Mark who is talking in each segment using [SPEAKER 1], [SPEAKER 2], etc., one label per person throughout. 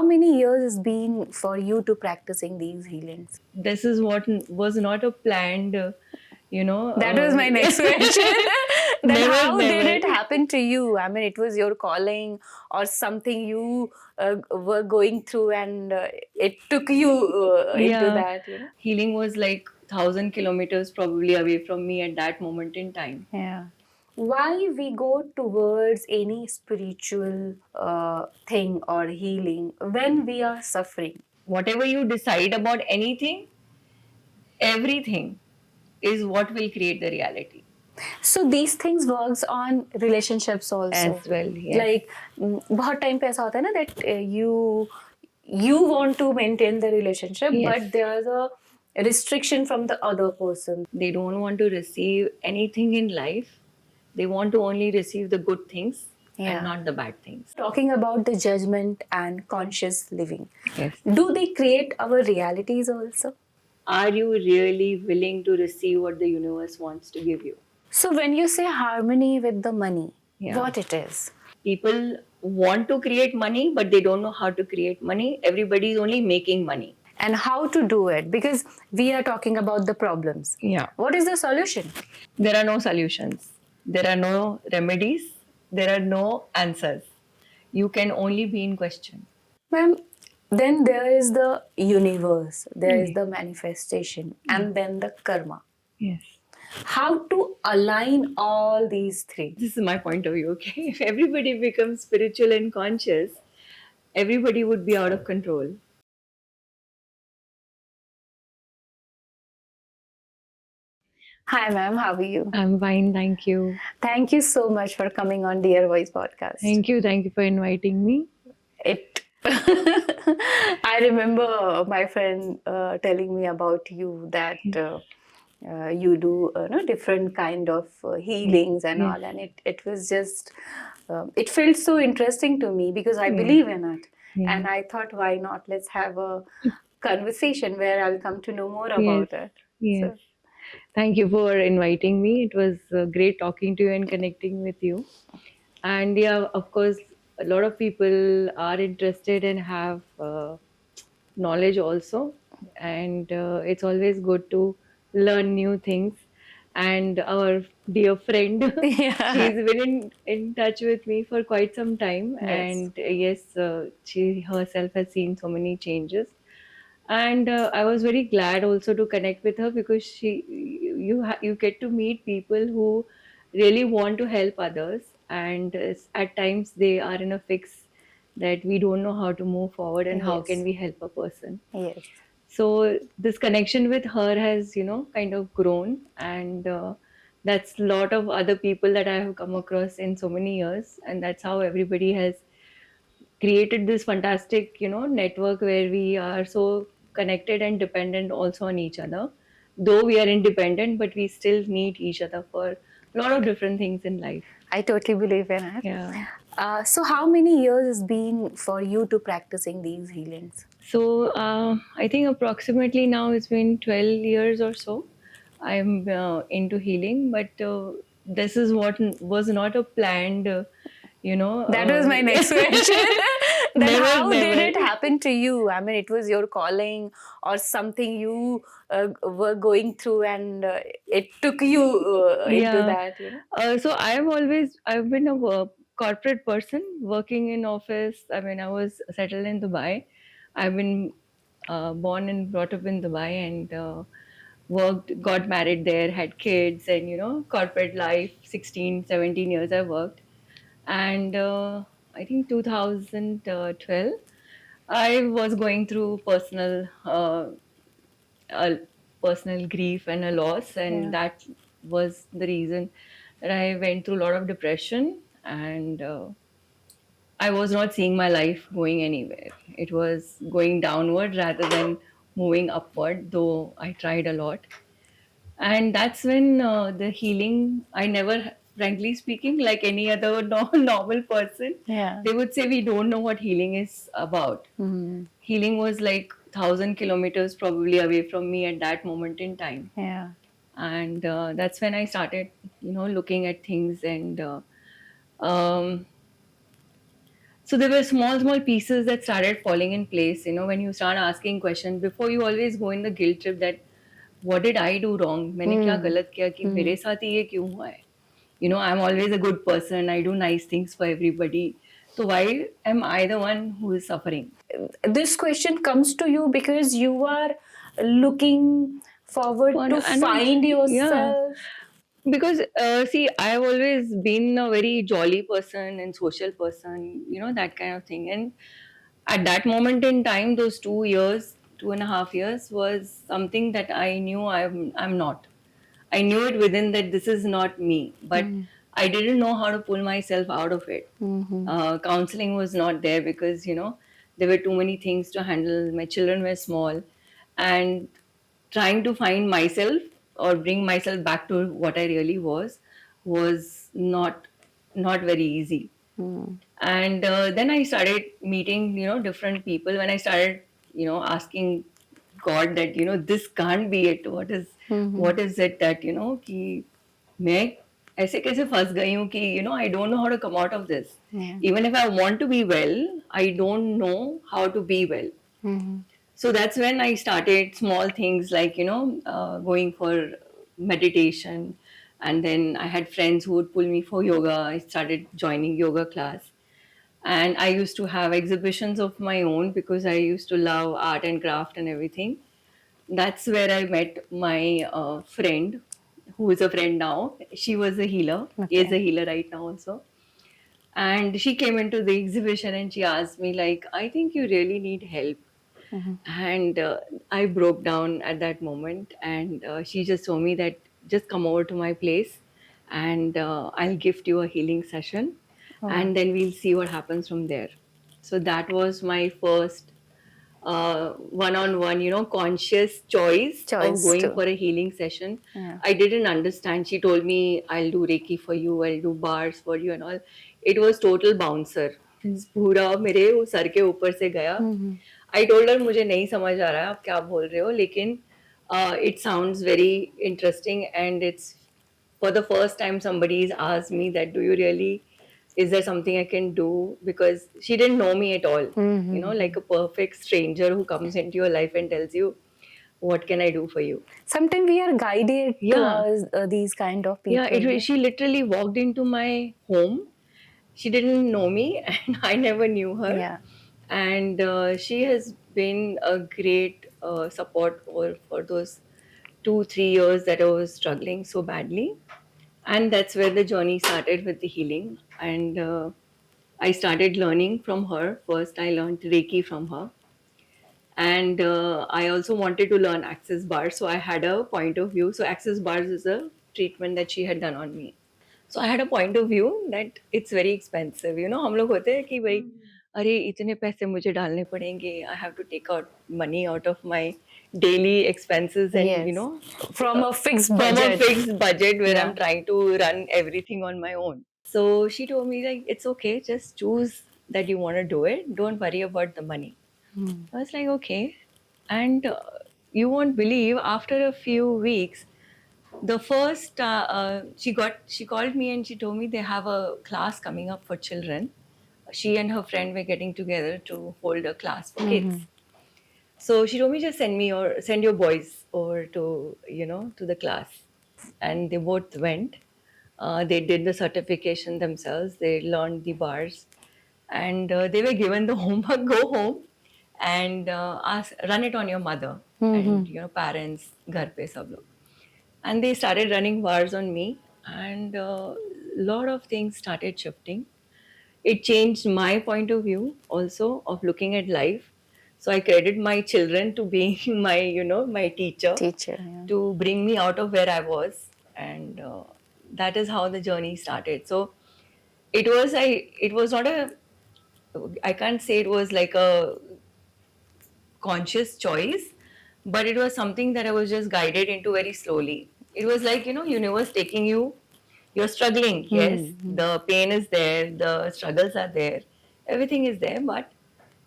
[SPEAKER 1] how many years has been for you to practicing these healings?
[SPEAKER 2] This is what was not a planned,
[SPEAKER 1] That was my next question. That
[SPEAKER 2] never,
[SPEAKER 1] how did
[SPEAKER 2] never.
[SPEAKER 1] it happen to you? I mean, it was your calling or something you were going through, and it took you into
[SPEAKER 2] Yeah,
[SPEAKER 1] that.
[SPEAKER 2] healing was like 1,000 kilometers probably away from me at that moment in time.
[SPEAKER 1] Yeah. Why we go towards any spiritual thing or healing when we are suffering?
[SPEAKER 2] Whatever you decide about anything, everything is what will create the reality
[SPEAKER 1] So these things works on relationships
[SPEAKER 2] as
[SPEAKER 1] also.
[SPEAKER 2] well. Yes.
[SPEAKER 1] Like बहुत time पे ऐसा होता है ना that you want to maintain the relationship,
[SPEAKER 2] Yes.
[SPEAKER 1] but there's a restriction from the other person.
[SPEAKER 2] They don't want to receive anything in life. They want to only receive the good things
[SPEAKER 1] Yeah.
[SPEAKER 2] and not the bad things.
[SPEAKER 1] Talking about the judgment and conscious living,
[SPEAKER 2] Yes.
[SPEAKER 1] do they create our realities also?
[SPEAKER 2] Are you really willing to receive what the universe wants to give you?
[SPEAKER 1] So when you say harmony with the money,
[SPEAKER 2] Yeah.
[SPEAKER 1] what it is?
[SPEAKER 2] People want to create money, but they don't know how to create money. Everybody is only making money.
[SPEAKER 1] And how to do it, because we are talking about the problems.
[SPEAKER 2] Yeah.
[SPEAKER 1] What is the solution?
[SPEAKER 2] There are no solutions. There are no remedies. There are no answers. You can only be in question.
[SPEAKER 1] Ma'am, then there is the universe, there is the manifestation, and then the karma.
[SPEAKER 2] Yes.
[SPEAKER 1] How to align all these three?
[SPEAKER 2] This is my point of view, okay? If everybody becomes spiritual and conscious, everybody would be out of control.
[SPEAKER 1] Hi, ma'am, how are you?
[SPEAKER 2] I'm fine, thank you.
[SPEAKER 1] Thank you so much for coming on Dear Voice podcast.
[SPEAKER 2] Thank you for inviting me.
[SPEAKER 1] It. I remember my friend telling me about you that you do different kind of healings and
[SPEAKER 2] Yes.
[SPEAKER 1] all, and it was just it felt so interesting to me because I
[SPEAKER 2] Yes.
[SPEAKER 1] believe in it,
[SPEAKER 2] Yes.
[SPEAKER 1] and I thought, why not? Let's have a conversation where I'll come to know more
[SPEAKER 2] Yes.
[SPEAKER 1] about it.
[SPEAKER 2] Yes.
[SPEAKER 1] So,
[SPEAKER 2] Thank you for inviting me. It was great talking to you and connecting with you. And yeah, of course, a lot of people are interested and have knowledge also. And it's always good to learn new things. And our dear friend,
[SPEAKER 1] yeah.
[SPEAKER 2] she's been in touch with me for quite some time.
[SPEAKER 1] Yes.
[SPEAKER 2] And yes, she herself has seen so many changes. And I was very glad also to connect with her because you get to meet people who really want to help others, and at times they are in a fix that we don't know how to move forward and how can
[SPEAKER 1] Yes.
[SPEAKER 2] we help a person.
[SPEAKER 1] Yes.
[SPEAKER 2] So this connection with her has kind of grown, and that's a lot of other people that I have come across in so many years, and that's how everybody has created this fantastic network where we are so connected and dependent also on each other. Though we are independent, but we still need each other for a lot of different things in life.
[SPEAKER 1] I totally believe in it.
[SPEAKER 2] Yeah.
[SPEAKER 1] So how many years has been for you to practicing these healings?
[SPEAKER 2] So I think approximately now it's been 12 years or so. I'm into healing, but this is what was not a planned,
[SPEAKER 1] That was my next question. That
[SPEAKER 2] Never,
[SPEAKER 1] how did
[SPEAKER 2] never.
[SPEAKER 1] it happen to you? I mean, it was your calling or something you were going through, and it took you into
[SPEAKER 2] Yeah.
[SPEAKER 1] that.
[SPEAKER 2] So I've been a corporate person working in office. I mean, I was settled in Dubai. I've been born and brought up in Dubai, and got married there, had kids, and corporate life. 16, 17 years I worked, and I think 2012, I was going through a personal grief and a loss, and
[SPEAKER 1] Yeah.
[SPEAKER 2] that was the reason that I went through a lot of depression, and I was not seeing my life going anywhere. It was going downward rather than moving upward, though I tried a lot. And that's when the healing, I never, frankly speaking, like any other normal person,
[SPEAKER 1] Yeah.
[SPEAKER 2] they would say we don't know what healing is about.
[SPEAKER 1] Mm-hmm.
[SPEAKER 2] Healing was like 1,000 kilometers probably away from me at that moment in time.
[SPEAKER 1] Yeah.
[SPEAKER 2] And that's when I started looking at things, and um, So there were small pieces that started falling in place. You know, when you start asking questions, before you always go in the guilt trip that what did I do wrong? मैंने क्या
[SPEAKER 1] Hmm.
[SPEAKER 2] गलत किया कि मेरे साथ ही ये क्यों हुआ है? You know, I'm always a good person. I do nice things for everybody. So why am I the one who is suffering?
[SPEAKER 1] This question comes to you because you are looking forward
[SPEAKER 2] Fun
[SPEAKER 1] to
[SPEAKER 2] and
[SPEAKER 1] find
[SPEAKER 2] yeah,
[SPEAKER 1] yourself.
[SPEAKER 2] because see, I've always been a very jolly person and social person, you know, that kind of thing. And at that moment in time, those 2 years, 2.5 years, was something that I knew I'm not. I knew it within that this is not me, but I didn't know how to pull myself out of it.
[SPEAKER 1] Mm-hmm.
[SPEAKER 2] Counseling was not there because, you know, there were too many things to handle. My children were small, and trying to find myself or bring myself back to what I really was not very easy. And then I started meeting, you know, different people. When I started, you know, asking God that, you know, this can't be it.
[SPEAKER 1] Mm-hmm.
[SPEAKER 2] What is it that, you know, कि मैं ऐसे कैसे फंस गई हूँ कि, you know, I don't know how to come out of this.
[SPEAKER 1] Yeah.
[SPEAKER 2] Even if I want to be well, I don't know how to be well.
[SPEAKER 1] Mm-hmm.
[SPEAKER 2] So that's when I started small things like, you know, going for meditation. And then I had friends who would pull me for yoga. I started joining yoga class. And I used to have exhibitions of my own because I used to love art and craft and everything. That's where I met my friend, who is a friend now. She was a healer, is
[SPEAKER 1] Okay.
[SPEAKER 2] a healer right now also. And she came into the exhibition and she asked me, like, I think you really need help.
[SPEAKER 1] Mm-hmm.
[SPEAKER 2] And I broke down at that moment. And she just told me that just come over to my place and I'll gift you a healing session.
[SPEAKER 1] Oh,
[SPEAKER 2] And then we'll see what happens from there. So that was my first one-on-one, you know, conscious choice of
[SPEAKER 1] choice
[SPEAKER 2] going
[SPEAKER 1] too.
[SPEAKER 2] for a healing session.
[SPEAKER 1] Yeah.
[SPEAKER 2] I didn't understand. She told me, I'll do Reiki for you, I'll do bars for you and all. It was total bouncer. पूरा मेरे वो sir के ऊपर से गया.
[SPEAKER 1] Mm-hmm.
[SPEAKER 2] I told her मुझे नहीं समझ आ रहा है आप क्या बोल रहे हो, लेकिन it sounds very interesting and it's for the first time somebody's asked me that do you really, is there something I can do, because she didn't know me at all, you know,
[SPEAKER 1] Mm-hmm.
[SPEAKER 2] like a perfect stranger who comes into your life and tells you what can I do for you.
[SPEAKER 1] Sometimes we are guided
[SPEAKER 2] Yeah,
[SPEAKER 1] towards these kind of
[SPEAKER 2] yeah,
[SPEAKER 1] people. Yeah.
[SPEAKER 2] she literally walked into my home. She didn't know me and I never knew her.
[SPEAKER 1] Yeah.
[SPEAKER 2] And she has been a great support for those 2-3 years that I was struggling so badly. And that's where the journey started with the healing. And I started learning from her. First, I learned Reiki from her. And I also wanted to learn Access Bars. So I had a point of view. So Access Bars is a treatment that she had done on me. So I had a point of view that it's very expensive. You know, हम लोग होते हैं कि भाई अरे इतने पैसे मुझे डालने पड़ेंगे. I have to take out money out of my daily expenses and, you
[SPEAKER 1] Yes.
[SPEAKER 2] know,
[SPEAKER 1] From a fixed
[SPEAKER 2] from a
[SPEAKER 1] budget.
[SPEAKER 2] fixed budget where I'm
[SPEAKER 1] Yeah.
[SPEAKER 2] trying to run everything on my own. So she told me like it's okay, just choose that you want to do it. Don't worry about the money. I was like okay, and you won't believe after a few weeks, the first she called me and she told me they have a class coming up for children. She and her friend were getting together to hold a class for kids. So she told me just send your boys over to, you know, to the class, and they both went. They did the certification themselves. They learned the bars, and they were given the homework. Go home and run it on your mother and,
[SPEAKER 1] Mm-hmm.
[SPEAKER 2] you know, parents, घर पे सब लोग. And they started running bars on me, and a lot of things started shifting. It changed my point of view also of looking at life. So I credit my children to being my, you know, my teacher,
[SPEAKER 1] Teacher. Yeah.
[SPEAKER 2] to bring me out of where I was. And that is how the journey started. So it was not a, I can't say it was like a conscious choice, but it was something that I was just guided into very slowly. It was like, you know, universe taking you, you're struggling, yes,
[SPEAKER 1] Mm-hmm.
[SPEAKER 2] the pain is there, the struggles are there, everything is there, but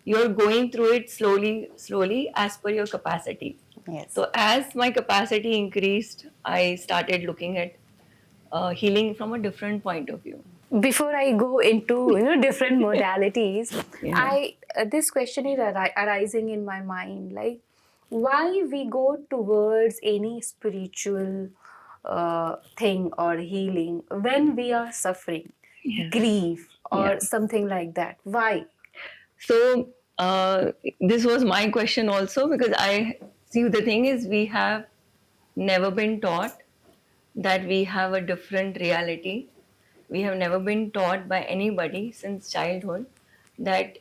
[SPEAKER 2] you're going through it slowly as per your capacity.
[SPEAKER 1] Yes.
[SPEAKER 2] So as my capacity increased, I started looking at healing from a different point of view.
[SPEAKER 1] before I go into different modalities,
[SPEAKER 2] Yeah.
[SPEAKER 1] I this question is arising in my mind, like why we go towards any spiritual thing or healing when we are suffering,
[SPEAKER 2] Yes.
[SPEAKER 1] grief
[SPEAKER 2] Yeah.
[SPEAKER 1] or something like that. Why?
[SPEAKER 2] So this was my question also, because I see the thing is we have never been taught that we have a different reality. We have never been taught by anybody since childhood that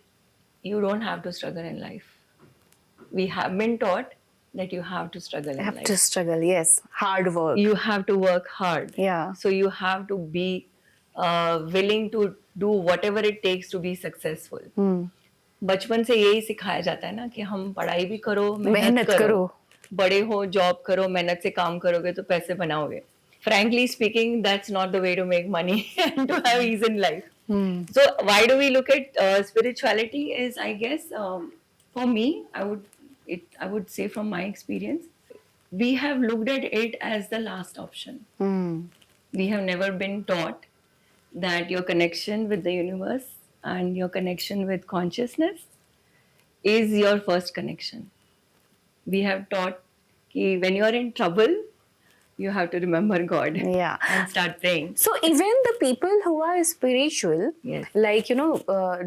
[SPEAKER 2] you don't have to struggle in life. We have been taught that you have to struggle
[SPEAKER 1] I
[SPEAKER 2] in
[SPEAKER 1] have to
[SPEAKER 2] life.
[SPEAKER 1] struggle. Yes, hard work.
[SPEAKER 2] You have to work hard.
[SPEAKER 1] Yeah.
[SPEAKER 2] So you have to be willing to do whatever it takes to be successful. बचपन से यही सिखाया जाता है ना कि हम पढ़ाई भी करो, मेहनत
[SPEAKER 1] मेहनत
[SPEAKER 2] करो,
[SPEAKER 1] करो.
[SPEAKER 2] बड़े हो, जॉब करो, मेहनत से काम करोगे तो पैसे बनाओगे. Frankly speaking, that's not the way to make money and to have ease in life. So why do we look at spirituality? Is, I guess, for me, I would say from my experience, we have looked at it as the last option. We have never been taught that your connection with the universe and your connection with consciousness is your first connection. We have taught that when you are in trouble, you have to remember God.
[SPEAKER 1] Yeah.
[SPEAKER 2] And start praying.
[SPEAKER 1] So even the people who are spiritual,
[SPEAKER 2] Yes.
[SPEAKER 1] like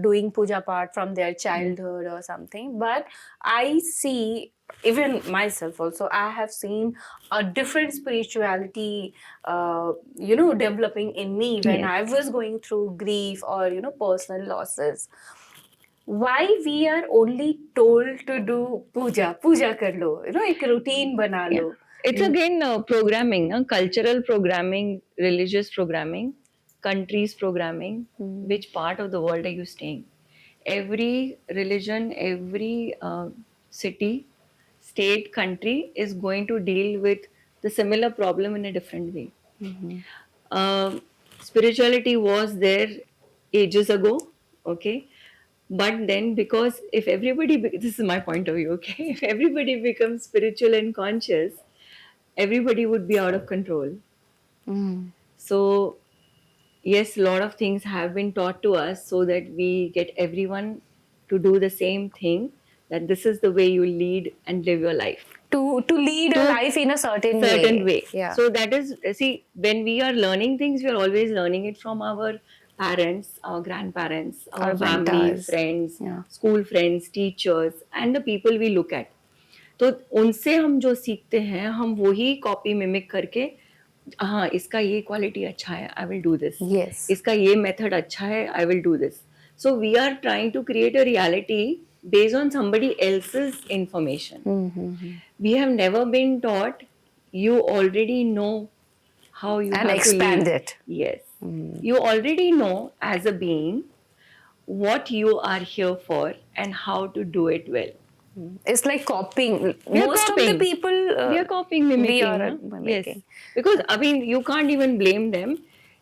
[SPEAKER 1] doing puja part from their childhood or something, but I see even myself also, I have seen a different spirituality, developing in me when
[SPEAKER 2] Yes.
[SPEAKER 1] I was going through grief or personal losses. Why we are only told to do puja kar lo, एक routine बना
[SPEAKER 2] Yeah.
[SPEAKER 1] Low.
[SPEAKER 2] It's again programming, cultural programming, religious programming, countries programming. Which part of the world are you staying? Every religion, every city, state, country is going to deal with the similar problem in a different way. Um, Spirituality was there ages ago, okay? But then, because if everybody, this is my point of view, okay? If everybody becomes spiritual and conscious, everybody would be out of control. So, yes, a lot of things have been taught to us so that we get everyone to do the same thing, that this is the way you lead and live your life.
[SPEAKER 1] To lead a
[SPEAKER 2] To
[SPEAKER 1] life in a certain
[SPEAKER 2] way.
[SPEAKER 1] Yeah.
[SPEAKER 2] So that is, see, when we are learning things, we are always learning it from our parents, our grandparents, our
[SPEAKER 1] Our
[SPEAKER 2] family,
[SPEAKER 1] mentors.
[SPEAKER 2] friends,
[SPEAKER 1] Yeah.
[SPEAKER 2] school friends, teachers, and the people we look at. तो उनसे हम जो सीखते हैं, हम वही copy mimic करके, हाँ, इसका ये क्वालिटी अच्छा है, I will do this.
[SPEAKER 1] Yes.
[SPEAKER 2] इसका ये मेथड अच्छा है, I will do this. So we are trying to create a reality based on somebody else's information. We have never been taught, you already know how you
[SPEAKER 1] And
[SPEAKER 2] have
[SPEAKER 1] expand
[SPEAKER 2] to live.
[SPEAKER 1] it.
[SPEAKER 2] Yes. You already know as a being what you are here for and how to do it well.
[SPEAKER 1] It's like copying.
[SPEAKER 2] We are
[SPEAKER 1] Most
[SPEAKER 2] copying.
[SPEAKER 1] of the people
[SPEAKER 2] We are copying, mimicking.
[SPEAKER 1] we are
[SPEAKER 2] na?
[SPEAKER 1] mimicking.
[SPEAKER 2] Yes. Because, I mean, you can't even blame them.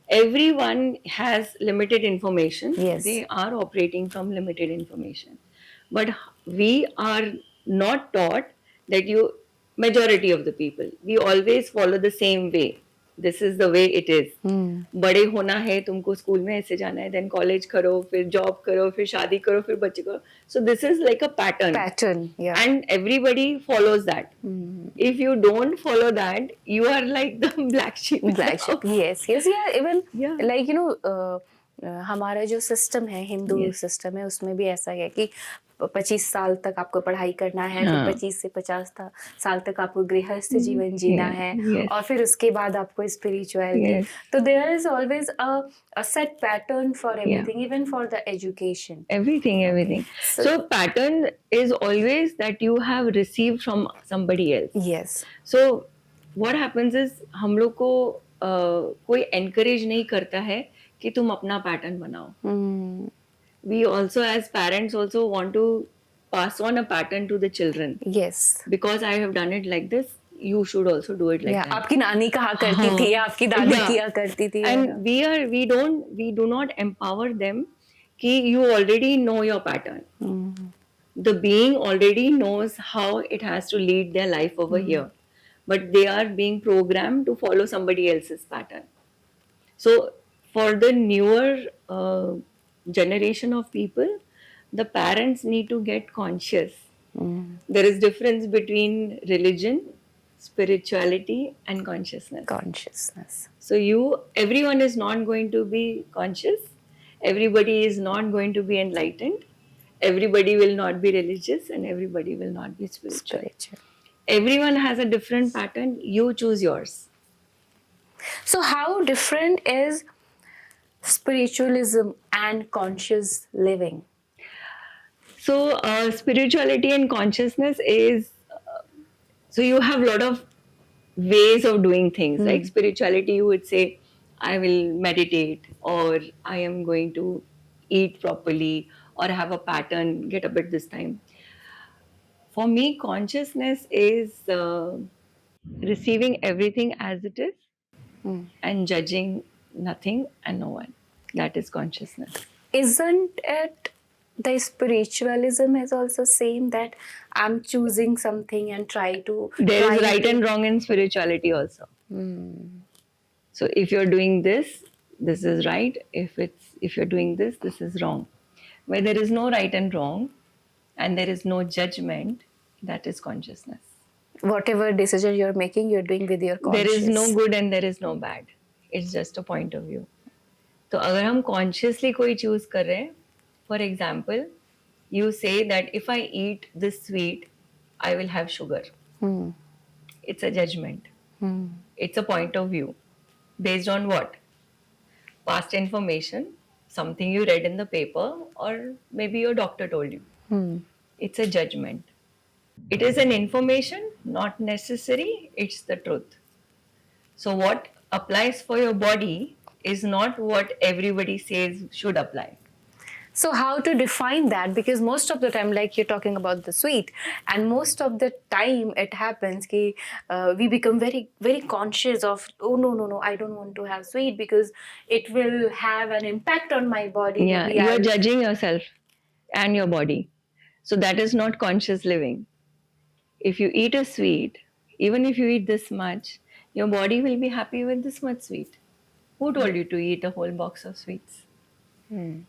[SPEAKER 2] Everyone has limited information.
[SPEAKER 1] Yes.
[SPEAKER 2] They are operating from limited information. But we are not taught that majority of the people, we always follow the same way. This is the way it is. बड़े होना है, तुमको school में ऐसे जाना है, then college करो, फिर job करो, फिर शादी करो, फिर बच्चे करो. So this is like a pattern.
[SPEAKER 1] Yeah.
[SPEAKER 2] And everybody follows that. If you don't follow that, you are like the black sheep.
[SPEAKER 1] Black sheep. Yes. Yeah. Even
[SPEAKER 2] Yeah.
[SPEAKER 1] like हमारा जो सिस्टम है, हिंदू सिस्टम है, उसमें भी ऐसा है कि 25 साल तक आपको पढ़ाई करना है, फिर 25 से 50 साल तक आपको गृहस्थ जीवन जीना है, और फिर उसके बाद आपको स्पिरिचुअलिटी. तो there is always a set pattern for everything, even for the education.
[SPEAKER 2] Everything. So pattern is always that you have received from somebody else.
[SPEAKER 1] Yes.
[SPEAKER 2] So what happens is, हम लोग को कोई encourage नहीं करता है कि तुम अपना pattern बनाओ. We also, as parents, also want to pass on a pattern to the children.
[SPEAKER 1] Yes.
[SPEAKER 2] Because I have done it like this, you should also do it like that.
[SPEAKER 1] आपकी नानी कहा करती थी, आपकी दादी किया करती थी.
[SPEAKER 2] And we do not empower them कि you already know your pattern. The being already knows how it has to lead their life over here. But they are being programmed to follow somebody else's pattern. So for the newer generation of people, the parents need to get conscious. There is difference between religion, spirituality, and consciousness.
[SPEAKER 1] Consciousness.
[SPEAKER 2] So everyone is not going to be conscious. Everybody is not going to be enlightened. Everybody will not be religious, and everybody will not be spiritual.
[SPEAKER 1] Spiritual.
[SPEAKER 2] Everyone has a different pattern. You choose yours.
[SPEAKER 1] So how different is spiritualism and conscious living?
[SPEAKER 2] So spirituality and consciousness is so you have a lot of ways of doing things. Like spirituality, you would say, I will meditate, or I am going to eat properly, or have a pattern, get up at this time. For me, consciousness is receiving everything as it is and judging nothing and no one. That is consciousness.
[SPEAKER 1] Isn't it the spiritualism is also same, that I'm choosing something and try to
[SPEAKER 2] There is
[SPEAKER 1] try
[SPEAKER 2] right
[SPEAKER 1] to-
[SPEAKER 2] and wrong in spirituality also. So if you're doing this is right. If you're doing this is wrong. Where there is no right and wrong and there is no judgment, that is consciousness.
[SPEAKER 1] whatever decision you're making, you're doing with your conscious.
[SPEAKER 2] There is no good and there is no bad. It's just a point of view. तो अगर हम consciously कोई choose कर रहे हैं, for example, you say that if I eat this sweet, I will have sugar. It's a judgment. It's a point of view. Based on what? Past information, something you read in the paper, or maybe your doctor told you. It's a judgment. It is an information, not necessary, it's the truth. So, what applies for your body is not what everybody says should apply.
[SPEAKER 1] So how to define that? Because most of the time, like you're talking about the sweet, and most of the time it happens ki, we become very, very conscious of, oh no, I don't want to have sweet because it will have an impact on my body.
[SPEAKER 2] Yeah,
[SPEAKER 1] Maybe
[SPEAKER 2] you are
[SPEAKER 1] I'll-
[SPEAKER 2] judging yourself and your body. So that is not conscious living. If you eat a sweet, even if you eat this much, your body will be happy with this much sweet. Who told you to eat a whole box of sweets?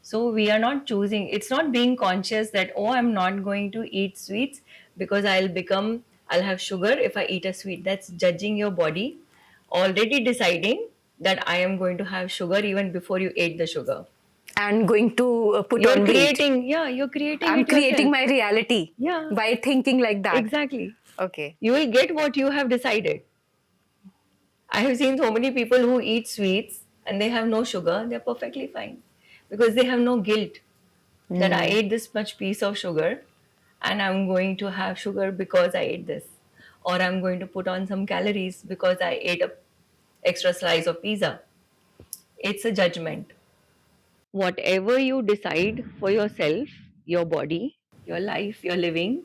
[SPEAKER 2] So we are not choosing, it's not being conscious that, oh, I'm not going to eat sweets because I'll have sugar if I eat a sweet. That's judging your body, already deciding that I am going to have sugar even before you ate the sugar.
[SPEAKER 1] and going to put
[SPEAKER 2] You're
[SPEAKER 1] on weight.
[SPEAKER 2] creating, you're creating
[SPEAKER 1] I'm
[SPEAKER 2] it
[SPEAKER 1] creating
[SPEAKER 2] yourself.
[SPEAKER 1] my reality
[SPEAKER 2] Yeah.
[SPEAKER 1] by thinking like that.
[SPEAKER 2] Exactly.
[SPEAKER 1] Okay.
[SPEAKER 2] You will get what you have decided. I have seen so many people who eat sweets and they have no sugar, they're perfectly fine because they have no guilt that I ate this much piece of sugar and I'm going to have sugar because I ate this, or I'm going to put on some calories because I ate a extra slice of pizza. It's a judgment. Whatever you decide for yourself, your body, your life, your living,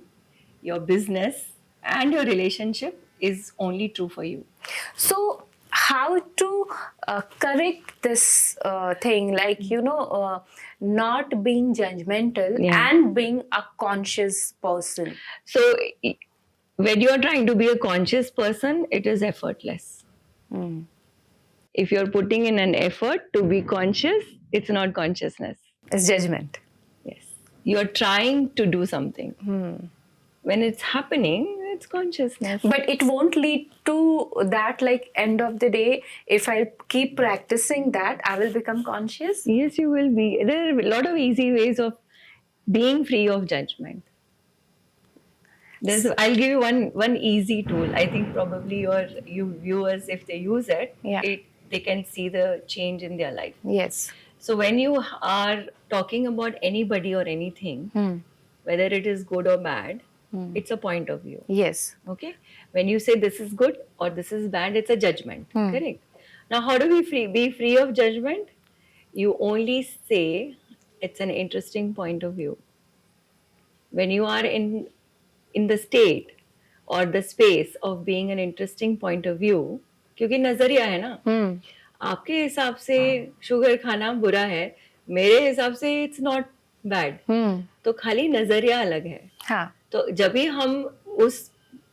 [SPEAKER 2] your business, and your relationship is only true for you.
[SPEAKER 1] So how to correct this thing, like not being judgmental
[SPEAKER 2] Yeah.
[SPEAKER 1] and being a conscious person?
[SPEAKER 2] So, when you're trying to be a conscious person, it is effortless. If you're putting in an effort to be conscious, it's not consciousness.
[SPEAKER 1] It's judgment.
[SPEAKER 2] Yes. You're trying to do something. When it's happening, it's consciousness.
[SPEAKER 1] But it won't lead to that, like end of the day, if I keep practicing that, I will become conscious.
[SPEAKER 2] Yes, you will be. There are a lot of easy ways of being free of judgment. I'll give you one easy tool. I think probably you viewers, if they use it,
[SPEAKER 1] Yeah.
[SPEAKER 2] they can see the change in their life.
[SPEAKER 1] Yes.
[SPEAKER 2] So when you are talking about anybody or anything, whether it is good or bad, it's a point of view.
[SPEAKER 1] Yes.
[SPEAKER 2] Okay? When you say this is good or this is bad, it's a judgment. Correct? Now, how do we be free of judgment? You only say it's an interesting point of view. When you are in the state or the space of being an interesting point of view, क्योंकि नजरिया है ना, आपके हिसाब से sugar खाना बुरा है, मेरे हिसाब से इट्स नॉट बैड, तो खाली नजरिया अलग है.
[SPEAKER 1] हाँ.
[SPEAKER 2] तो जब भी हम उस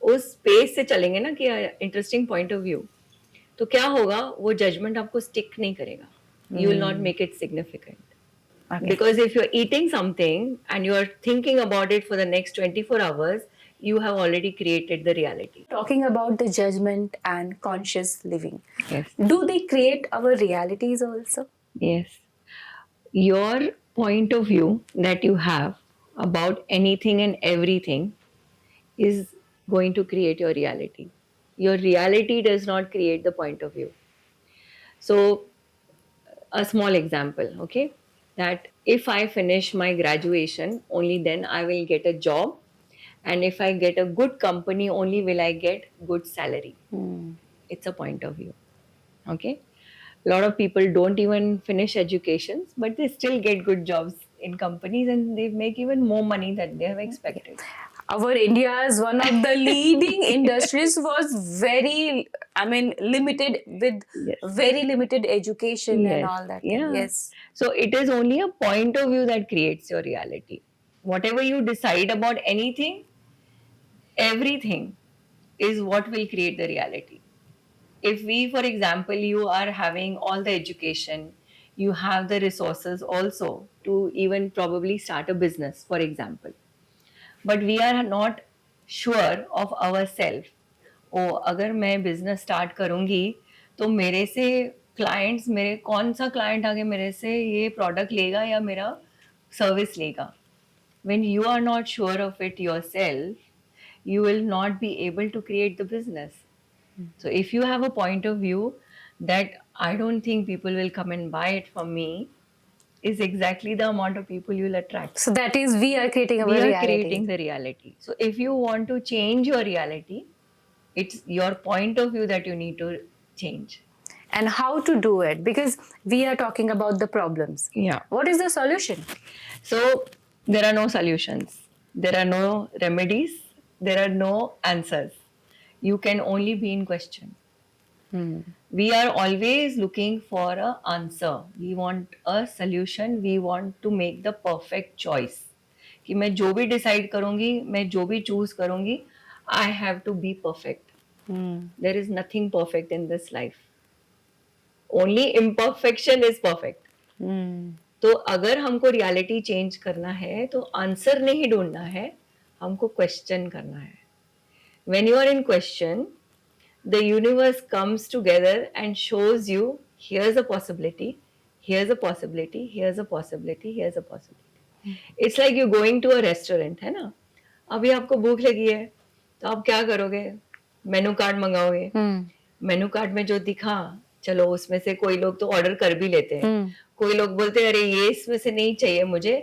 [SPEAKER 2] स्पेस से चलेंगे ना कि इंटरेस्टिंग पॉइंट ऑफ व्यू, तो क्या होगा, वो जजमेंट आपको स्टिक नहीं करेगा. You will not make it significant.
[SPEAKER 1] Okay.
[SPEAKER 2] Because if you're eating something and you're thinking about it for the next 24 hours, you have already created the reality.
[SPEAKER 1] Talking about the judgment and conscious living,
[SPEAKER 2] Yes.
[SPEAKER 1] do they create our realities also?
[SPEAKER 2] Yes. Your point of view that you have about anything and everything is going to create your reality. Your reality does not create the point of view. So, a small example, okay? That if I finish my graduation, only then I will get a job. And if I get a good company, only will I get good salary. It's a point of view. Okay. A lot of people don't even finish educations, but they still get good jobs in companies and they make even more money than they have expected.
[SPEAKER 1] Our India is one of the leading industries was very, I mean, limited with
[SPEAKER 2] Yes.
[SPEAKER 1] very limited education and
[SPEAKER 2] Yes.
[SPEAKER 1] all that.
[SPEAKER 2] Yeah.
[SPEAKER 1] Yes.
[SPEAKER 2] So it is only a point of view that creates your reality. Whatever you decide about anything, everything is what will create the reality. If we, for example, you are having all the education, you have the resources also to even probably start a business, for example, but we are not sure of ourselves. ओ अगर मैं business start करूंगी तो मेरे से clients, मेरे कौन सा client आगे मेरे से ये प्रोडक्ट लेगा या मेरा सर्विस लेगा. When you are not sure of it yourself, you will not be able to create the business. So if you have a point of view that I don't think people will come and buy it from me, is exactly the amount of people you'll attract.
[SPEAKER 1] So that is we are creating our
[SPEAKER 2] We are
[SPEAKER 1] reality.
[SPEAKER 2] creating the reality. So if you want to change your reality, it's your point of view that you need to change.
[SPEAKER 1] And how to do it, because we are talking about the problems.
[SPEAKER 2] Yeah.
[SPEAKER 1] What is the solution?
[SPEAKER 2] So there are no solutions. There are no remedies. There are no answers. You can only be in question. We are always looking for an answer. We want a solution. We want to make the perfect choice. कि मैं जो भी decide करूँगी, मैं जो भी choose करूँगी, I have to be perfect. There is nothing perfect in this life. Only imperfection is perfect. तो अगर हमको रियलिटी चेंज करना है तो आंसर नहीं ढूंढना है, हमको क्वेश्चन करना है. When you are in question, the universe comes together and shows you, here's a possibility, here's a possibility, here's a possibility, here's a possibility. It's like you're going to a restaurant, है ना? अभी आपको भूख लगी है तो आप क्या करोगे? Menu card मंगाओगे. मेनू कार्ड में जो दिखा, चलो उसमें से कोई लोग तो ऑर्डर कर भी लेते हैं. कोई लोग बोलते हैं अरे ये इसमें से नहीं चाहिए मुझे,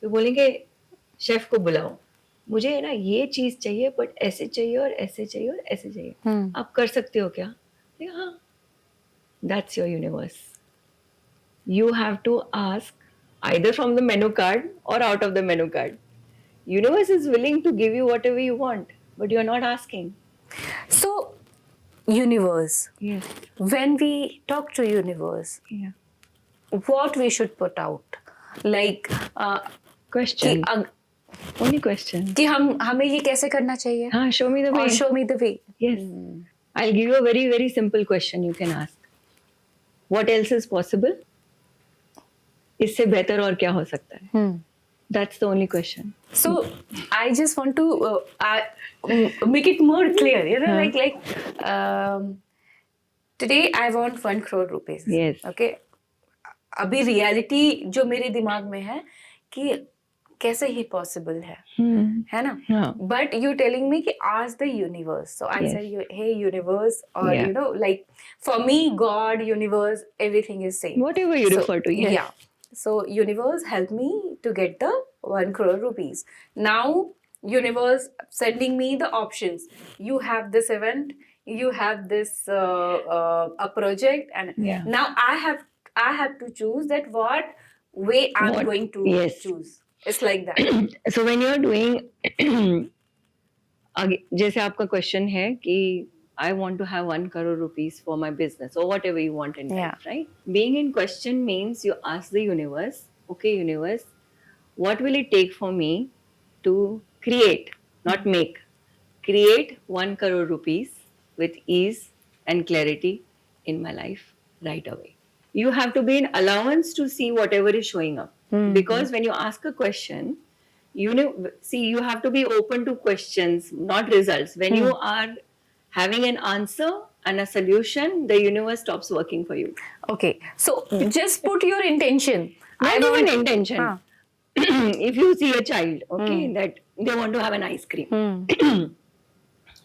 [SPEAKER 2] तो बोलेंगे शेफ को बुलाओ, मुझे ना ये चीज चाहिए बट ऐसे चाहिए और ऐसे चाहिए और ऐसे चाहिए. आप कर सकते हो क्या? हाँ. That's your universe. You have to ask either from the menu card or out of the menu card. Universe is willing to give you whatever you want, but you're not asking.
[SPEAKER 1] So, universe.
[SPEAKER 2] Yes.
[SPEAKER 1] When we talk to universe,
[SPEAKER 2] Yeah.
[SPEAKER 1] what we should put out, like
[SPEAKER 2] Question. Only question.
[SPEAKER 1] कि हमें ये कैसे करना चाहिए?
[SPEAKER 2] हाँ, show me the way.
[SPEAKER 1] Or show me the way.
[SPEAKER 2] Yes. I'll give you a very, very simple question you can ask. What else is possible? इससे बेहतर और क्या हो सकता है? That's the only question.
[SPEAKER 1] So I just want to make it more clear. You know, today I want 1 crore rupees.
[SPEAKER 2] Yes.
[SPEAKER 1] Okay. अभी reality जो मेरे दिमाग में है कि कैसे ही possible है ना?
[SPEAKER 2] Yeah.
[SPEAKER 1] But you telling me कि ask the universe. So I
[SPEAKER 2] Yes.
[SPEAKER 1] said, hey universe, or
[SPEAKER 2] Yeah.
[SPEAKER 1] you know, like for me, God, universe, everything is same.
[SPEAKER 2] Whatever you refer to, yes.
[SPEAKER 1] Yeah. So universe help me to get the 1 crore rupees. Now universe sending me the options. You have this event, you have this a project, and
[SPEAKER 2] Yeah.
[SPEAKER 1] now I have to choose that what way I'm
[SPEAKER 2] What-
[SPEAKER 1] going to
[SPEAKER 2] Yes.
[SPEAKER 1] choose. It's like that.
[SPEAKER 2] So when you're doing जैसे आपका question है कि I want to have 1 crore rupees for my business or whatever you want in life, right? Being in question means you ask the universe, okay, universe, what will it take for me to create, not make, create 1 crore rupees with ease and clarity in my life right away. You have to be in allowance to see whatever is showing up. Because when you ask a question, you know, see, you have to be open to questions, not results. When you are having an answer and a solution, the universe stops working for you.
[SPEAKER 1] Okay, so just put your intention.
[SPEAKER 2] Not even intention.
[SPEAKER 1] Huh.
[SPEAKER 2] If you see a child, okay, that they want to have an ice cream,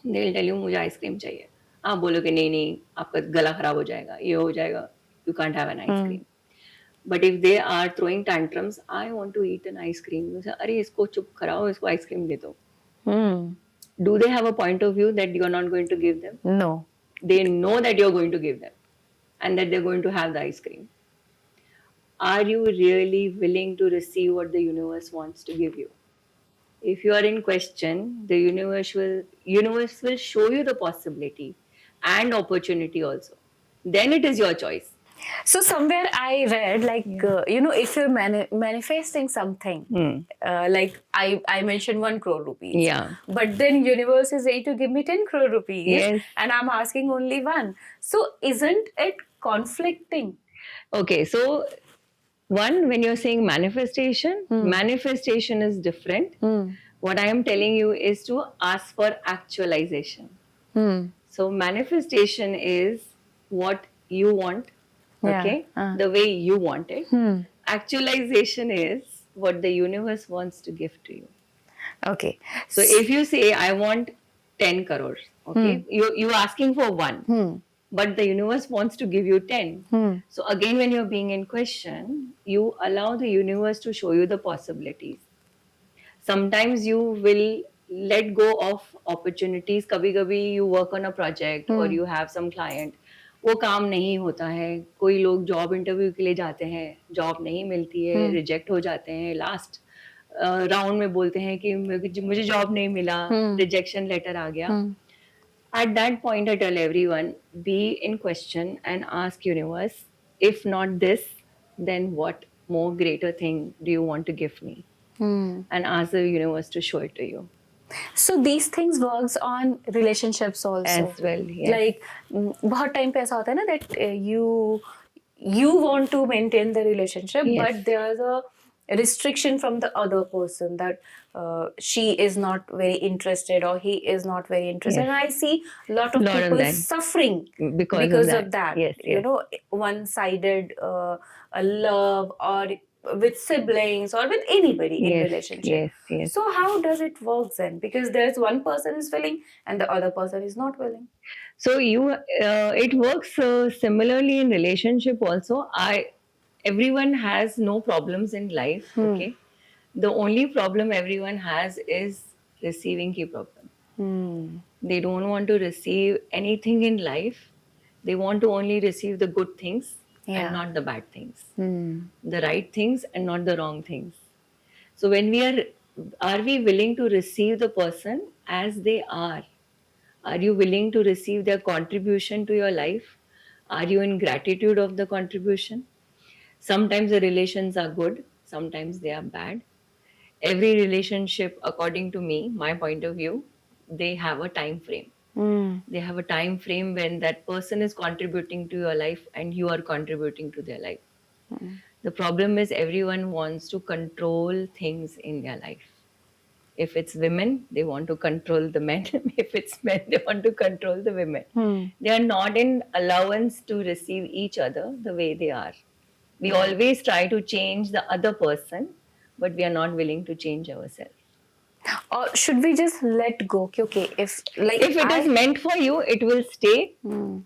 [SPEAKER 2] they'll tell you मुझे ice cream चाहिए. आप बोलोगे नहीं नहीं आपका गला खराब हो जाएगा, ये हो जाएगा, you can't have an ice cream. But if they are throwing tantrums, I want to eat an ice cream. You say, अरे इसको चुप कराओ, इसको आइसक्रीम दे दो. Do they have a point of view that you're not going to give them?
[SPEAKER 1] No.
[SPEAKER 2] They know that you're going to give them and that they're going to have the ice cream. Are you really willing to receive what the universe wants to give you? If you are in question, the universe will show you the possibility and opportunity also. Then it is your choice.
[SPEAKER 1] So somewhere I read like if you're manifesting something, like I mentioned 1 crore rupees.
[SPEAKER 2] Yeah.
[SPEAKER 1] But then universe is ready to give me 10 crore rupees.
[SPEAKER 2] Yes.
[SPEAKER 1] And I'm asking only 1. So isn't it conflicting?
[SPEAKER 2] Okay, so one, when you're saying manifestation, manifestation is different. What I am telling you is to ask for actualization. So manifestation is what you want, okay, the way you want it. Actualization is what the universe wants to give to you.
[SPEAKER 1] Okay.
[SPEAKER 2] So if you say I want 10 crores, okay, you're asking for 1. But the universe wants to give you 10. So again, when you're being in question, you allow the universe to show you the possibilities. Sometimes you will let go of opportunities. कभी-कभी you work on a project or you have some client, वो काम नहीं होता है. कोई लोग job interview के लिए जाते हैं, जॉब नहीं मिलती है, रिजेक्ट हो जाते हैं. लास्ट राउंड में बोलते हैं कि मुझे जॉब नहीं मिला, रिजेक्शन लेटर आ गया. At that point, I tell everyone, be in question and ask universe, if not this, then what more greater thing do you want to give me? And ask the universe to show it to you.
[SPEAKER 1] So these things works on relationships also.
[SPEAKER 2] As well, yes.
[SPEAKER 1] Like बहुत time पे ऐसा होता है ना that you want to maintain the relationship,
[SPEAKER 2] Yes.
[SPEAKER 1] but there's a restriction from the other person that she is not very interested or he is not very interested.
[SPEAKER 2] Yes.
[SPEAKER 1] And I see lot of
[SPEAKER 2] Lot of
[SPEAKER 1] people
[SPEAKER 2] that.
[SPEAKER 1] suffering
[SPEAKER 2] Because
[SPEAKER 1] of that.
[SPEAKER 2] Yes,
[SPEAKER 1] You
[SPEAKER 2] yes.
[SPEAKER 1] know, one-sided love or with siblings or with anybody in
[SPEAKER 2] Yes,
[SPEAKER 1] relationship.
[SPEAKER 2] yes, yes.
[SPEAKER 1] So how does it work then? Because there's one person is willing and the other person is not willing.
[SPEAKER 2] So it works similarly in relationship also. Everyone has no problems in life. Okay, the only problem everyone has is receiving ki problem. They don't want to receive anything in life. They want to only receive the good things and not the bad things, the right things and not the wrong things. So when are we willing to receive the person as they are? Are you willing to receive their contribution to your life? Are you in gratitude of the contribution? Sometimes the relations are good, sometimes they are bad. Every relationship, according to me, my point of view, they have a time frame. They have a time frame when that person is contributing to your life and you are contributing to their life. The problem is everyone wants to control things in their life. If it's women, they want to control the men. If it's men, they want to control the women. They are not in allowance to receive each other the way they are. We always try to change the other person, but we are not willing to change ourselves.
[SPEAKER 1] Or should we just let go? Okay, if
[SPEAKER 2] it is meant for you, it will stay.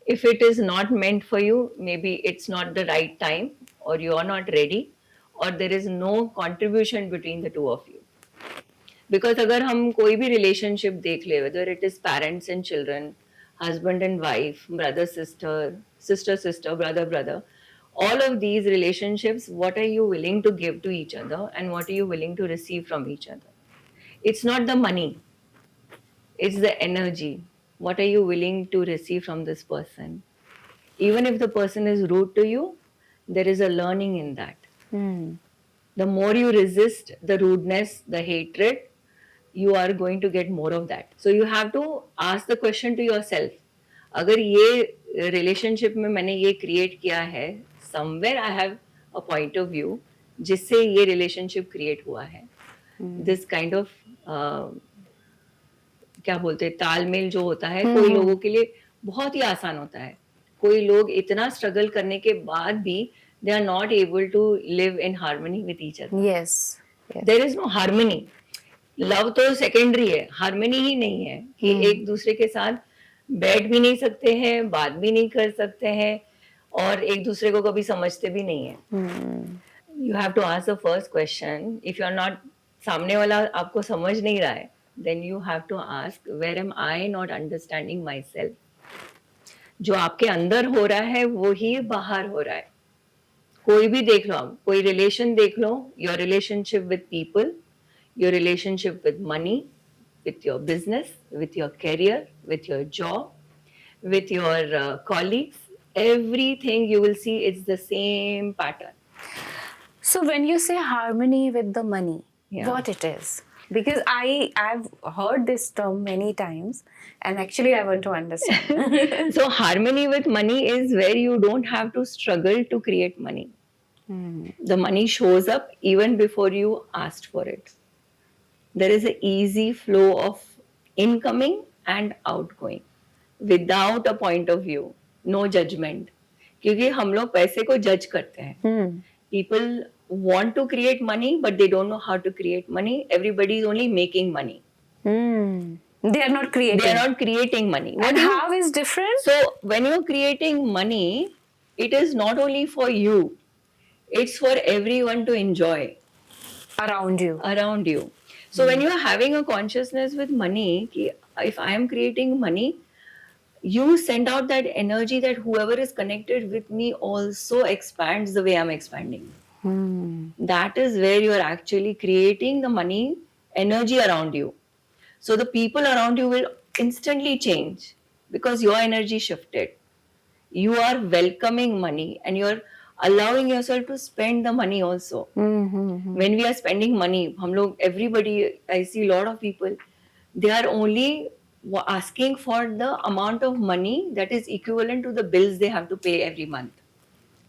[SPEAKER 2] If it is not meant for you, maybe it's not the right time, or you are not ready, or there is no contribution between the two of you. Because अगर हम कोई भी relationship देख ले, whether it is parents and children, husband and wife, brother sister, sister sister, brother brother, all of these relationships, what are you willing to give to each other and what are you willing to receive from each other? It's not the money, it's the energy. What are you willing to receive from this person? Even if the person is rude to you, there is a learning in that. The more you resist the rudeness, the hatred, you are going to get more of that. So you have to ask the question to yourself. अगर ये relationship में मैंने ये create किया है, somewhere I have a point of view जिससे ये relationship create हुआ है. This kind of क्या बोलते हैं तालमेल जो होता है कोई लोगों के लिए बहुत ही आसान होता है. कोई लोग इतना स्ट्रगल करने के बाद भी they are not able to live in harmony with each other.
[SPEAKER 1] Yes. Yes.
[SPEAKER 2] There is no harmony. Love तो सेकेंडरी है, हार्मनी ही नहीं है कि एक दूसरे के साथ बैठ भी नहीं सकते हैं, बात भी नहीं कर सकते हैं और एक दूसरे को कभी समझते भी नहीं है. You have to ask the first question. If you are not, सामने वाला आपको समझ नहीं रहा है, then you have to ask where am I not understanding myself. जो आपके अंदर हो रहा है वो ही बाहर हो रहा है. कोई भी देख लो, आप कोई रिलेशन देख लो, your relationship with people, your relationship with money, with your business, with your career, with your job, with your colleagues, everything you will see it's the same pattern.
[SPEAKER 1] So when you say harmony with the money,
[SPEAKER 2] Yeah.
[SPEAKER 1] what it is? Because I've heard this term many times, and actually I want to understand.
[SPEAKER 2] So harmony with money is where you don't have to struggle to create money. The money shows up even before you asked for it. There is an easy flow of incoming and outgoing without a point of view, no judgment. क्योंकि हम लोग पैसे को जज करते हैं. People want to create money but they don't know how to create money. Everybody is only making money.
[SPEAKER 1] They are not creating.
[SPEAKER 2] They are not creating money.
[SPEAKER 1] And how is different?
[SPEAKER 2] So when you're creating money, it is not only for you, it's for everyone to enjoy
[SPEAKER 1] Around you.
[SPEAKER 2] around you. So when you are having a consciousness with money, ki if I am creating money, you send out that energy that whoever is connected with me also expands the way I'm expanding. That is where you are actually creating the money energy around you. So the people around you will instantly change because your energy shifted. You are welcoming money and you're allowing yourself to spend the money also. When we are spending money, hum log, everybody, I see a lot of people, they are only asking for the amount of money that is equivalent to the bills they have to pay every month.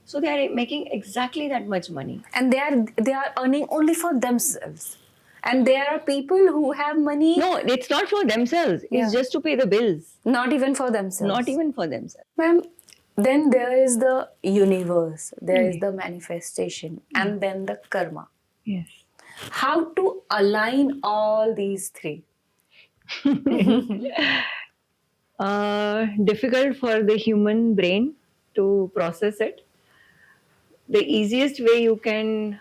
[SPEAKER 2] So they are making exactly that much money.
[SPEAKER 1] And they are earning only for themselves. And there are people who have money.
[SPEAKER 2] No, it's not for themselves. It's
[SPEAKER 1] Yeah.
[SPEAKER 2] just to pay the bills.
[SPEAKER 1] Not even for themselves.
[SPEAKER 2] Not even for themselves.
[SPEAKER 1] Ma'am, then there is the universe, there is the manifestation, and then the karma.
[SPEAKER 2] Yes.
[SPEAKER 1] How to align all these three?
[SPEAKER 2] Difficult for the human brain to process it. The easiest way you can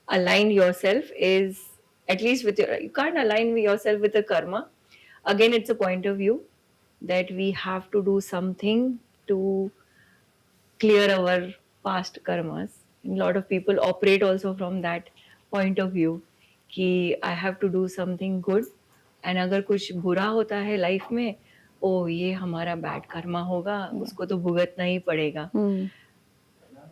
[SPEAKER 2] align yourself is, at least with your, you can't align yourself with the karma. Again, it's a point of view that we have to do something to clear our past karmas. And a lot of people operate also from that point of view कि I have to do something good. And अगर कुछ बुरा होता है life में, ओ ये हमारा bad Karma होगा, उसको तो भुगतना ही पड़ेगा.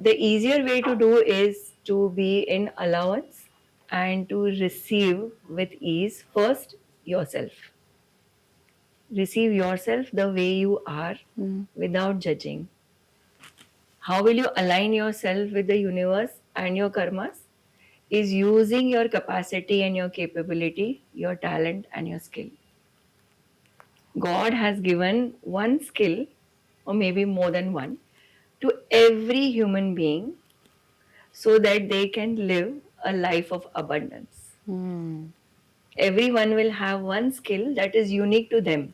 [SPEAKER 2] The easier way to do is to be in allowance and to receive with ease first yourself. Receive yourself the way you are without judging. How will you align yourself with the universe and your karmas? Is using your capacity and your capability, your talent and your skill. God has given one skill, or maybe more than one, to every human being so that they can live a life of abundance. Everyone will have one skill that is unique to them.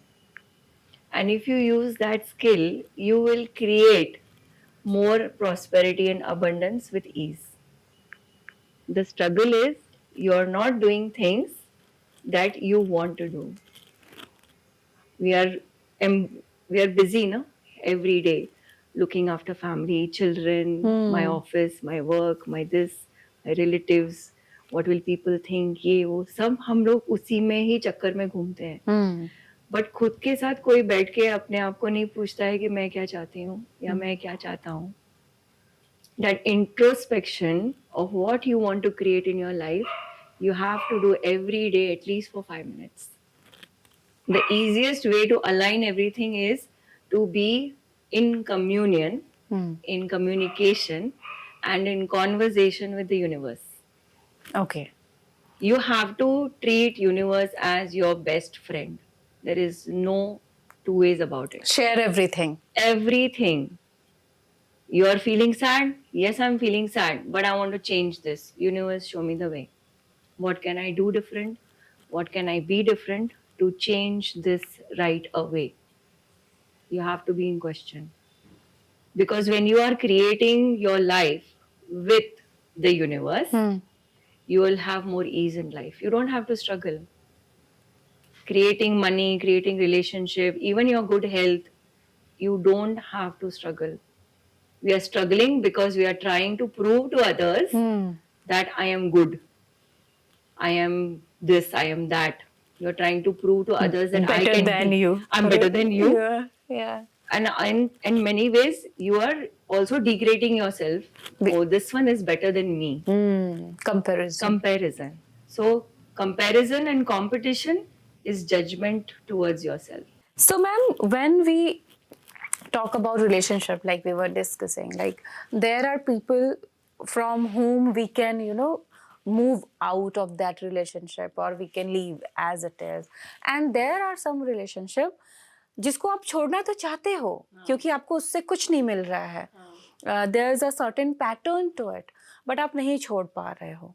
[SPEAKER 2] And if you use that skill, you will create more prosperity and abundance with ease. The struggle is you're not doing things that you want to do. We are busy, no? Every day, looking after family, children, my office, my work, my this, my relatives. What will people think? ये वो सब हम लोग उसी में ही चक्कर में घूमते हैं. बट खुद के साथ कोई बैठ के अपने आप को नहीं पूछता है कि मैं क्या चाहती हूँ या मैं क्या चाहता हूँ. That introspection of what you want to create in your life, you have to do every day at least for 5 minutes. The easiest way to align everything is to be in communion in communication, and in conversation with the universe.
[SPEAKER 1] Okay.
[SPEAKER 2] You have to treat universe as your best friend. There is no two ways about it.
[SPEAKER 1] Share everything.
[SPEAKER 2] Everything. You are feeling sad? Yes, I'm feeling sad, but I want to change this. Universe, show me the way. What can I do different? What can I be different to change this right away? You have to be in question. Because when you are creating your life with the universe, you will have more ease in life. You don't have to struggle. Creating money, creating relationship, even your good health, you don't have to struggle. We are struggling because we are trying to prove to others that I am good. I am this, I am that. You're trying to prove to others that I
[SPEAKER 1] Better
[SPEAKER 2] can
[SPEAKER 1] than
[SPEAKER 2] be.
[SPEAKER 1] you.
[SPEAKER 2] I'm better than you.
[SPEAKER 1] Yeah. Yeah.
[SPEAKER 2] And in many ways, you are also degrading yourself. Oh, this one is better than me.
[SPEAKER 1] Comparison.
[SPEAKER 2] Comparison. So, comparison and competition is judgment towards yourself.
[SPEAKER 1] So, ma'am, when we talk about relationship, like we were discussing, like there are people from whom we can, move out of that relationship or we can leave as it is. And there are some relationship जिसको आप छोड़ना तो चाहते हो क्योंकि आपको उससे कुछ नहीं मिल रहा है. There is a certain pattern to it, but आप नहीं छोड़ पा रहे हो,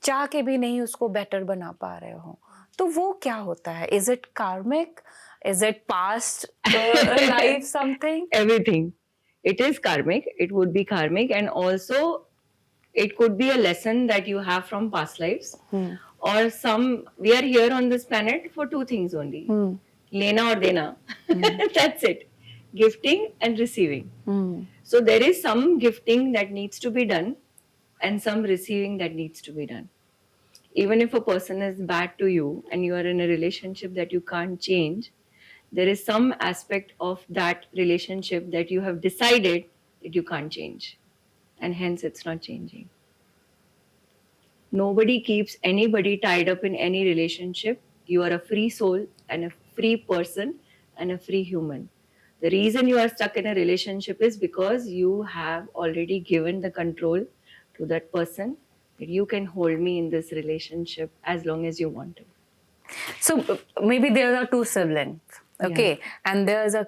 [SPEAKER 1] चाह के भी नहीं उसको बेटर बना पा रहे हो. तो वो क्या होता है? इज इट कार्मिक? Is it past life something?
[SPEAKER 2] Everything. It is karmic. It would be karmic. And also, it could be a lesson that you have from past lives. Or we are here on this planet for two things only. Lena or dena. That's it. Gifting and receiving. So there is some gifting that needs to be done and some receiving that needs to be done. Even if a person is bad to you and you are in a relationship that you can't change, there is some aspect of that relationship that you have decided that you can't change, and hence it's not changing. Nobody keeps anybody tied up in any relationship. You are a free soul and a free person and a free human. The reason you are stuck in a relationship is because you have already given the control to that person that you can hold me in this relationship as long as you want to.
[SPEAKER 1] So maybe there are two siblings, okay, and there's a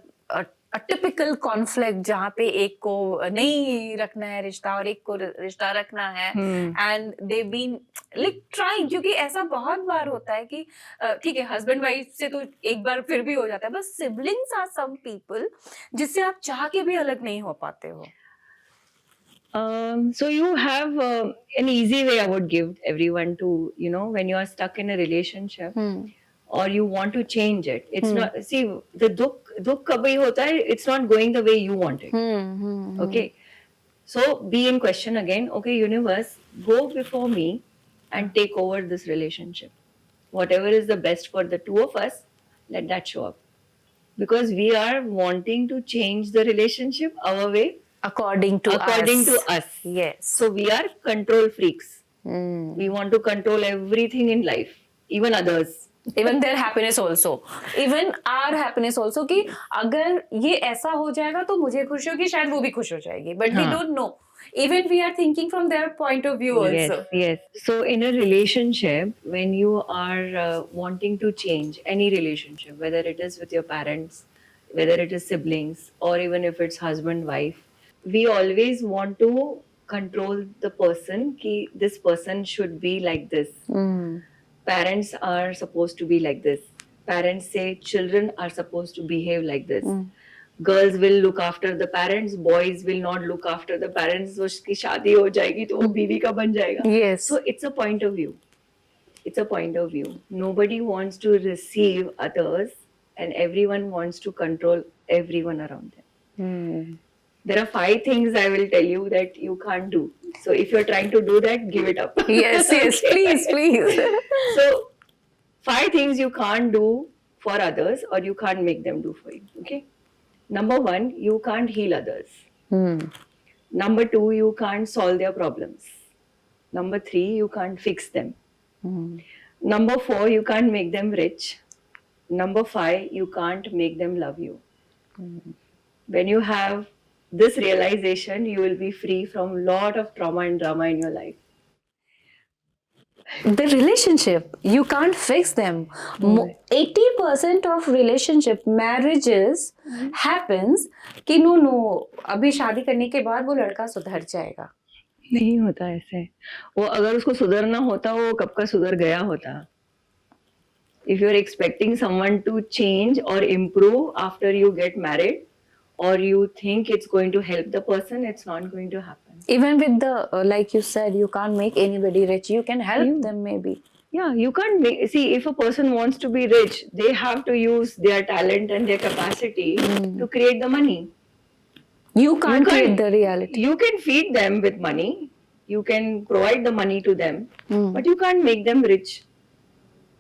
[SPEAKER 1] typical conflict जहाँ पे एक को नहीं रखना है रिश्ता और एक को रिश्ता रखना है, and they've been like trying, क्योंकि ऐसा बहुत बार होता है कि ठीक है हस्बैंड वाइफ से तो एक बार फिर भी हो जाता है, बस siblings are some people जिससे आप चाह के भी अलग नहीं हो पाते हो.
[SPEAKER 2] So you have an easy way I would give everyone to, when you are stuck in a relationship or you want to change it. It's not, see, the dukh kabhi hota hai, it's not going the way you want it. Okay. So be in question again. Okay, universe, go before me and take over this relationship. Whatever is the best for the two of us, let that show up. Because we are wanting to change the relationship our way.
[SPEAKER 1] According to
[SPEAKER 2] us.
[SPEAKER 1] Yes.
[SPEAKER 2] So we are control freaks. We want to control everything in life, even others.
[SPEAKER 1] Even their happiness also. Even our happiness also कि अगर ये ऐसा हो जाएगा तो मुझे खुशी होगी, शायद वो भी खुश हो जाएगी. But we don't know. Even we are thinking from their point of view also.
[SPEAKER 2] Yes. So in a relationship, when you are wanting to change any relationship, whether it is with your parents, whether it is siblings, or even if it's husband, wife, we always want to control the person ki this person should be like this. Parents are supposed to be like this. Parents say children are supposed to behave like this. Girls will look after the parents, boys will not look after the parents. So उसकी शादी हो जाएगी तो वो बीवी का बन जाएगा.
[SPEAKER 1] Yes.
[SPEAKER 2] So it's a point of view. It's a point of view. Nobody wants to receive others and everyone wants to control everyone around them. There are 5 things I will tell you that you can't do. So if you're trying to do that, give it up.
[SPEAKER 1] Yes, please.
[SPEAKER 2] So 5 things you can't do for others or you can't make them do for you. Okay. Number 1, you can't heal others. Number 2, you can't solve their problems. Number 3, you can't fix them. Number 4, you can't make them rich. Number 5, you can't make them love you. When you have this realization, you will be free from lot of trauma and drama in your life.
[SPEAKER 1] The relationship, you can't fix them. 80% of relationship marriages happens कि no अभी शादी करने के बाद वो लड़का सुधर जाएगा.
[SPEAKER 2] नहीं होता ऐसे. वो अगर उसको सुधरना होता वो कब का सुधर गया होता. If you're expecting someone to change or improve after you get married, or you think it's going to help the person, it's not going to happen.
[SPEAKER 1] Even with the like you said, you can't make anybody rich. You can help them maybe.
[SPEAKER 2] Yeah, you can't make, see, if a person wants to be rich, they have to use their talent and their capacity to create the money.
[SPEAKER 1] You can't create the reality.
[SPEAKER 2] You can feed them with money, you can provide the money to them, but you can't make them rich.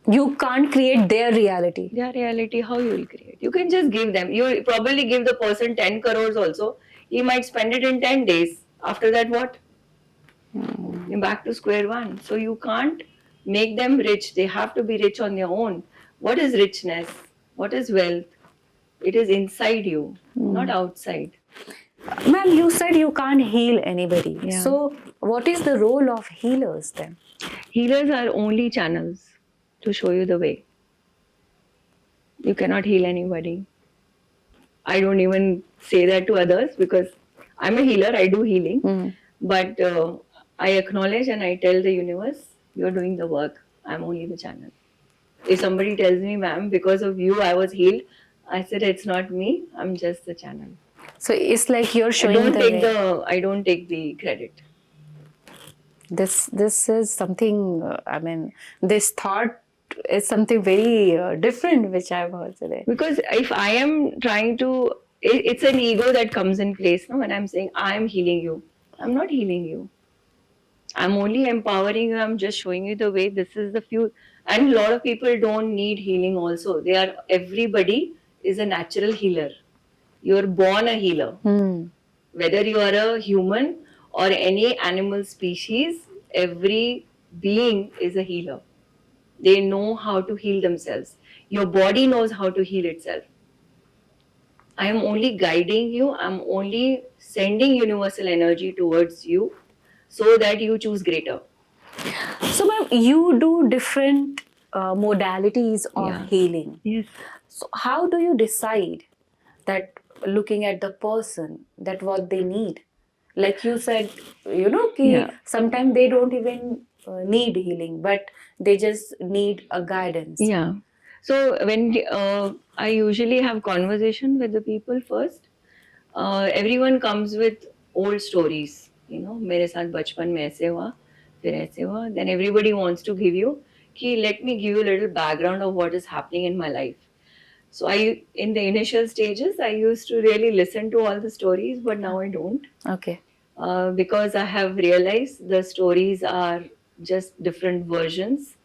[SPEAKER 1] You can't create their reality.
[SPEAKER 2] Their reality, how you will create? You can just give them. You probably give the person 10 crores also. He might spend it in 10 days. After that, what? You're back to square one. So you can't make them rich. They have to be rich on their own. What is richness? What is wealth? It is inside you, not outside.
[SPEAKER 1] Ma'am, you said you can't heal anybody.
[SPEAKER 2] Yeah.
[SPEAKER 1] So what is the role of healers then?
[SPEAKER 2] Healers are only channels to show you the way. You cannot heal anybody. I don't even say that to others because I'm a healer, I do healing. But I acknowledge and I tell the universe, you're doing the work. I'm only the channel. If somebody tells me, ma'am, because of you I was healed, I said, it's not me, I'm just the channel.
[SPEAKER 1] So it's like you're showing
[SPEAKER 2] I don't take the credit.
[SPEAKER 1] This is something, I mean, this thought is something very different which I've heard today.
[SPEAKER 2] Because if I am trying to, it's an ego that comes in place, no? When I'm saying I'm healing you, I'm not healing you. I'm only empowering you, I'm just showing you the way. This is the few, and a lot of people don't need healing also. Everybody is a natural healer. You're born a healer. Whether you are a human or any animal species, every being is a healer. They know how to heal themselves. Your body knows how to heal itself. I am only guiding you. I'm only sending universal energy towards you so that you choose greater.
[SPEAKER 1] So, ma'am, you do different modalities of healing.
[SPEAKER 2] Yes.
[SPEAKER 1] So, how do you decide that looking at the person, that what they need? Like you said, sometimes they don't even need healing, but they just need a guidance.
[SPEAKER 2] Yeah. So when I usually have conversation with the people first, everyone comes with old stories. मेरे साथ बचपन में ऐसे हुआ, फिर ऐसे हुआ. Then everybody wants to give you, let me give you a little background of what is happening in my life. So in the initial stages, I used to really listen to all the stories, but now I don't.
[SPEAKER 1] Okay.
[SPEAKER 2] Because I have realized the stories are just different versions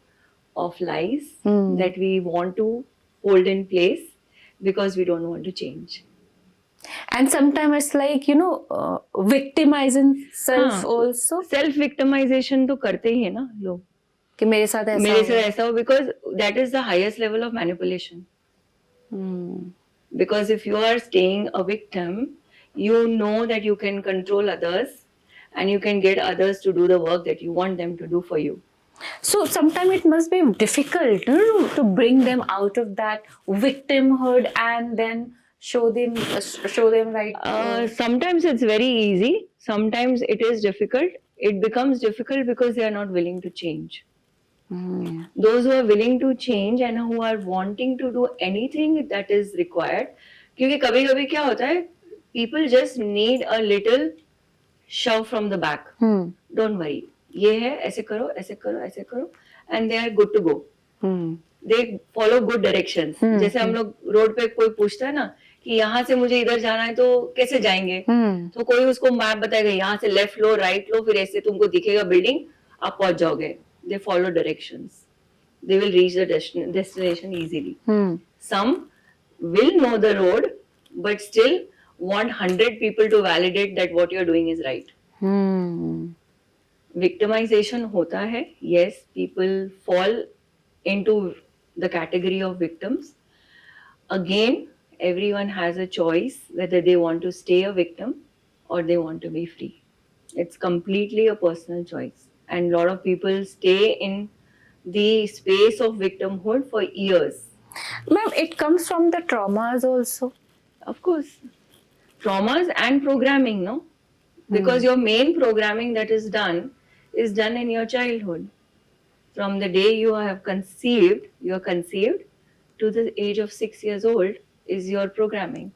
[SPEAKER 2] of lies that we want to hold in place because we don't want to change.
[SPEAKER 1] And sometimes it's like, victimizing self also.
[SPEAKER 2] Self-victimization तो करते ही है ना लोग.
[SPEAKER 1] कि मेरे साथ ऐसा
[SPEAKER 2] हो, because that is the highest level of manipulation. Because if you are staying a victim, you know that you can control others and you can get others to do the work that you want them to do for you.
[SPEAKER 1] So sometimes it must be difficult to bring them out of that victimhood and then show them right.
[SPEAKER 2] Sometimes it's very easy. Sometimes it is difficult. It becomes difficult because they are not willing to change. Those who are willing to change and who are wanting to do anything that is required. क्योंकि कभी-कभी क्या होता है? People just need a little shove from the back. Don't worry. ये है, ऐसे करो, ऐसे करो, ऐसे करो, and they are good to go. They follow good directions. जैसे हम लोग रोड पे कोई पूछता है ना कि यहाँ से मुझे इधर जाना है तो कैसे जाएंगे? तो कोई उसको मैप बताएगा, यहाँ से लेफ्ट लो, राइट लो, फिर ऐसे तुमको दिखेगा बिल्डिंग, आप पहुंच जाओगे. They follow directions. They will reach the destination easily. Some will know the road, but still want 100 people to validate that what you're doing is right. Victimization होता है. Yes, people fall into the category of victims. Again, everyone has a choice whether they want to stay a victim or they want to be free. It's completely a personal choice. And a lot of people stay in the space of victimhood for years.
[SPEAKER 1] Ma'am, it comes from the traumas also.
[SPEAKER 2] Of course, traumas and programming, no? Because your main programming that is done in your childhood. From the day you are conceived to the age of 6 years old is your programming.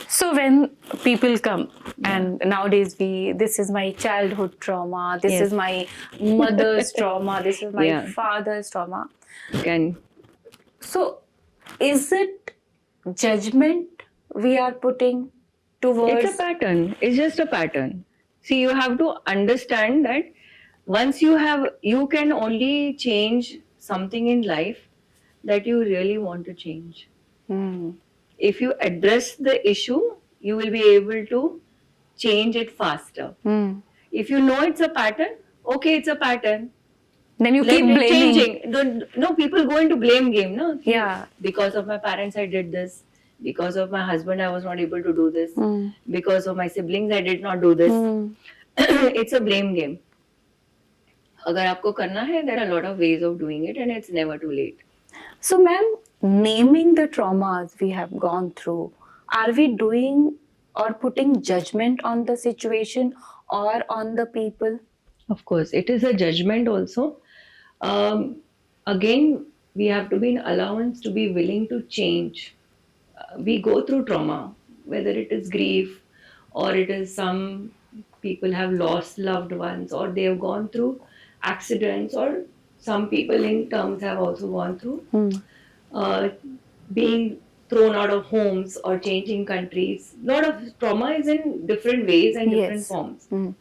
[SPEAKER 1] So when people come and nowadays this is my childhood trauma, this
[SPEAKER 2] Yes.
[SPEAKER 1] is my mother's trauma, this is my
[SPEAKER 2] Yeah.
[SPEAKER 1] father's trauma.
[SPEAKER 2] Can
[SPEAKER 1] So is it judgment we are putting towards?
[SPEAKER 2] It's a pattern. It's just a pattern. See, you have to understand that once you can only change something in life that you really want to change.
[SPEAKER 1] Hmm.
[SPEAKER 2] If you address the issue, you will be able to change it faster.
[SPEAKER 1] Hmm.
[SPEAKER 2] If you know it's a pattern, okay, it's a pattern.
[SPEAKER 1] Then you
[SPEAKER 2] Let
[SPEAKER 1] keep
[SPEAKER 2] it
[SPEAKER 1] blaming.
[SPEAKER 2] changing. No, people go into blame game, no?
[SPEAKER 1] Yeah.
[SPEAKER 2] Because of my parents, I did this. Because of my husband, I was not able to do this.
[SPEAKER 1] Hmm.
[SPEAKER 2] Because of my siblings, I did not do this.
[SPEAKER 1] Hmm.
[SPEAKER 2] It's a blame game. अगर आपको करना है, there are a lot of ways of doing it, and it's never too late.
[SPEAKER 1] So, ma'am, naming the traumas we have gone through, are we doing or putting judgment on the situation or on the people?
[SPEAKER 2] Of course, it is a judgment also. Again, we have to be in allowance to be willing to change. We go through trauma, whether it is grief or it is some people have lost loved ones or they have gone through accidents, or some people in terms have also gone through being thrown out of homes or changing countries. A lot of trauma is in different ways and different
[SPEAKER 1] Yes.
[SPEAKER 2] forms.
[SPEAKER 1] Hmm.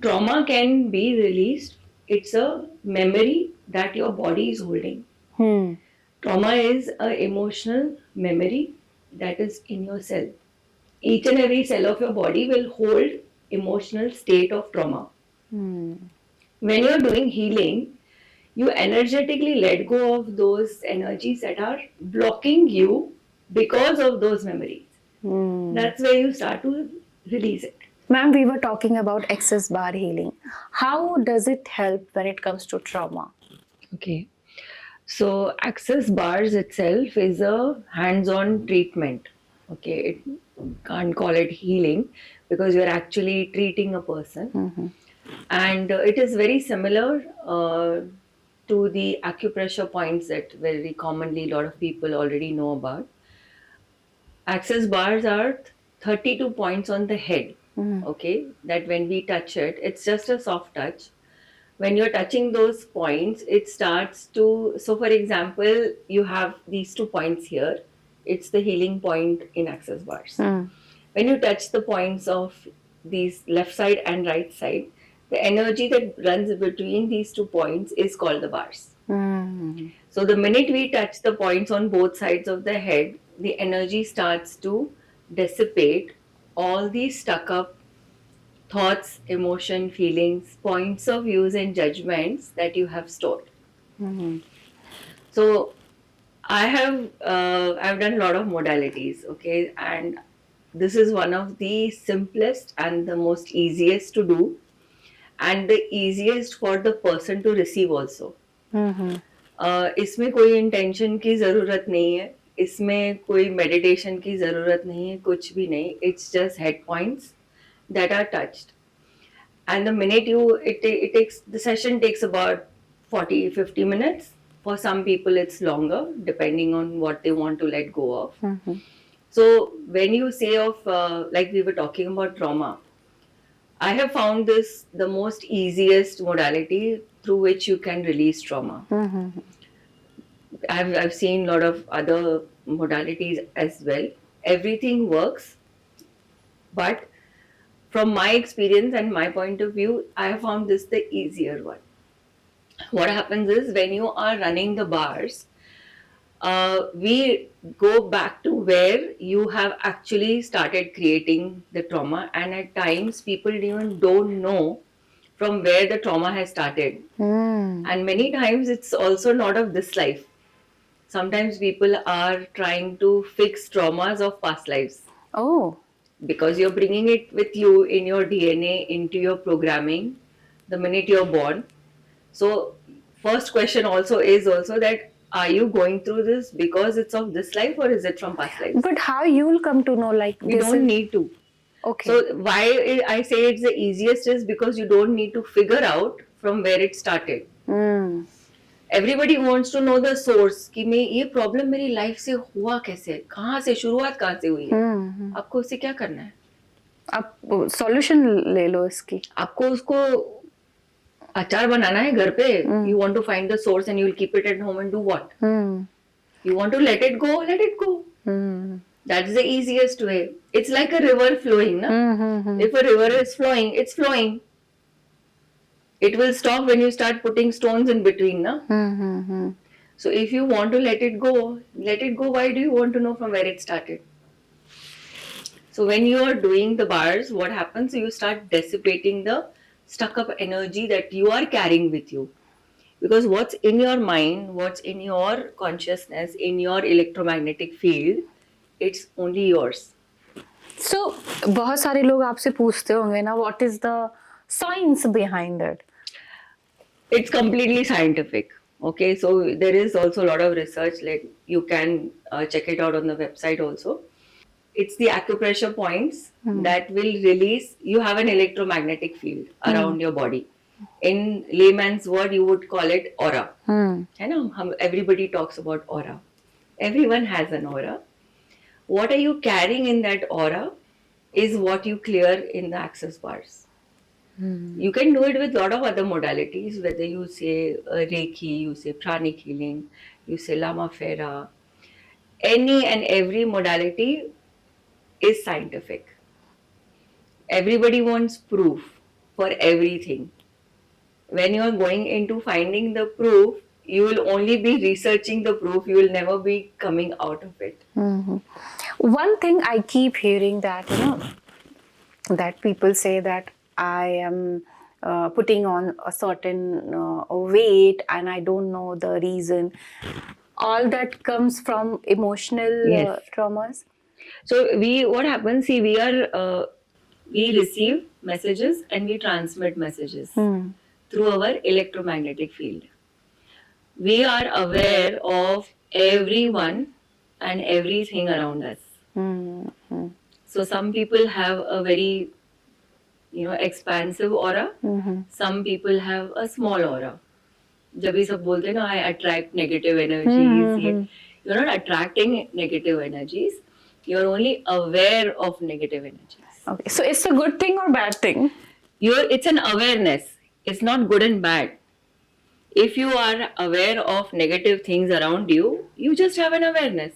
[SPEAKER 2] Trauma can be released. It's a memory that your body is holding.
[SPEAKER 1] Hmm.
[SPEAKER 2] Trauma is an emotional memory that is in your cell. Each and every cell of your body will hold emotional state of trauma.
[SPEAKER 1] Hmm.
[SPEAKER 2] When you're doing healing, you energetically let go of those energies that are blocking you because of those memories.
[SPEAKER 1] Hmm.
[SPEAKER 2] That's where you start to release it.
[SPEAKER 1] Ma'am, we were talking about access bar healing. How does it help when it comes to trauma?
[SPEAKER 2] Okay. So access bars itself is a hands-on treatment. Okay, it can't call it healing because you're actually treating a person, and it is very similar to the acupressure points that very commonly a lot of people already know about. Access bars are 32 points on the head. Okay, that when we touch it, it's just a soft touch. When you're touching those points, it starts to. So, for example, you have these 2 points here. It's the healing point in access bars.
[SPEAKER 1] Hmm.
[SPEAKER 2] When you touch the points of these left side and right side, the energy that runs between these 2 points is called the bars.
[SPEAKER 1] Hmm.
[SPEAKER 2] So, the minute we touch the points on both sides of the head, the energy starts to dissipate all these stuck up thoughts, emotion, feelings, points of views, and judgments that you have stored. So I've done a lot of modalities, okay, and this is one of the simplest and the most easiest to do, and the easiest for the person to receive also. इसमें कोई intention की ज़रूरत नहीं है, इसमें कोई meditation की ज़रूरत नहीं है, कुछ भी नहीं. It's just head points that are touched, and the minute it takes, the session takes about 40-50 minutes. For some people it's longer depending on what they want to let go of. So when you say of like we were talking about trauma, I have found this the most easiest modality through which you can release trauma. I've seen a lot of other modalities as well. Everything works, but from my experience and my point of view, I have found this the easier one. What happens is when you are running the bars, we go back to where you have actually started creating the trauma, and at times people even don't know from where the trauma has started. And many times it's also not of this life. Sometimes people are trying to fix traumas of past lives.
[SPEAKER 1] Oh.
[SPEAKER 2] because you're bringing it with you in your DNA, into your programming, the minute you're born. So, first question also is also that are you going through this because it's of this life or is it from past lives?
[SPEAKER 1] But how you'll come to know like
[SPEAKER 2] We
[SPEAKER 1] this
[SPEAKER 2] don't
[SPEAKER 1] is
[SPEAKER 2] need to.
[SPEAKER 1] okay.
[SPEAKER 2] So, why I say it's the easiest is because you don't need to figure out from where it started.
[SPEAKER 1] Hmm.
[SPEAKER 2] Everybody wants to know the source कि मैं ये problem मेरी life से हुआ कैसे, कहाँ से शुरुआत कहाँ से हुई है. आपको उससे क्या करना है?
[SPEAKER 1] आप सॉल्यूशन ले लो इसकी.
[SPEAKER 2] आपको उसको अचार बनाना है घर पे. You want to find the source and you will keep it at home and do what? You want to let it go, let it go. That is the easiest way. It's like a river flowing, na? If a river is flowing, it's flowing. It will stop when you start putting stones in between, na? So if you want to let it go, let it go. Why do you want to know from where it started? So when you are doing the bars, what happens? You start dissipating the stuck up energy that you are carrying with you. Because what's in your mind, what's in your consciousness, in your electromagnetic field, it's only yours.
[SPEAKER 1] So बहुत सारे लोग आपसे पूछते होंगे ना, what is the science behind it?
[SPEAKER 2] It's completely scientific. Okay, so there is also a lot of research. Like you can check it out on the website also. It's the acupressure points that will release. You have an electromagnetic field around your body. In layman's word, you would call it aura. है ना? Everybody talks about aura. Everyone has an aura. What are you carrying in that aura is what you clear in the access bars. You can do it with a lot of other modalities, whether you say Reiki, you say pranic healing, you say Lama Fera. Any and every modality is scientific. Everybody wants proof for everything. When you are going into finding the proof, you will only be researching the proof. You will never be coming out of it.
[SPEAKER 1] One thing I keep hearing that, that people say that I am putting on a certain weight and I don't know the reason. All that comes from emotional
[SPEAKER 2] Yes.
[SPEAKER 1] traumas.
[SPEAKER 2] So what happens? See, we receive messages and we transmit messages through our electromagnetic field. We are aware of everyone and everything around us. So some people have a very, expansive aura. Some people have a small aura. जब ये सब बोलते हैं ना, I attract negative energies. You're not attracting negative energies. You're only aware of negative energies.
[SPEAKER 1] Okay, so it's a good thing or bad thing?
[SPEAKER 2] It's an awareness. It's not good and bad. If you are aware of negative things around you, you just have an awareness.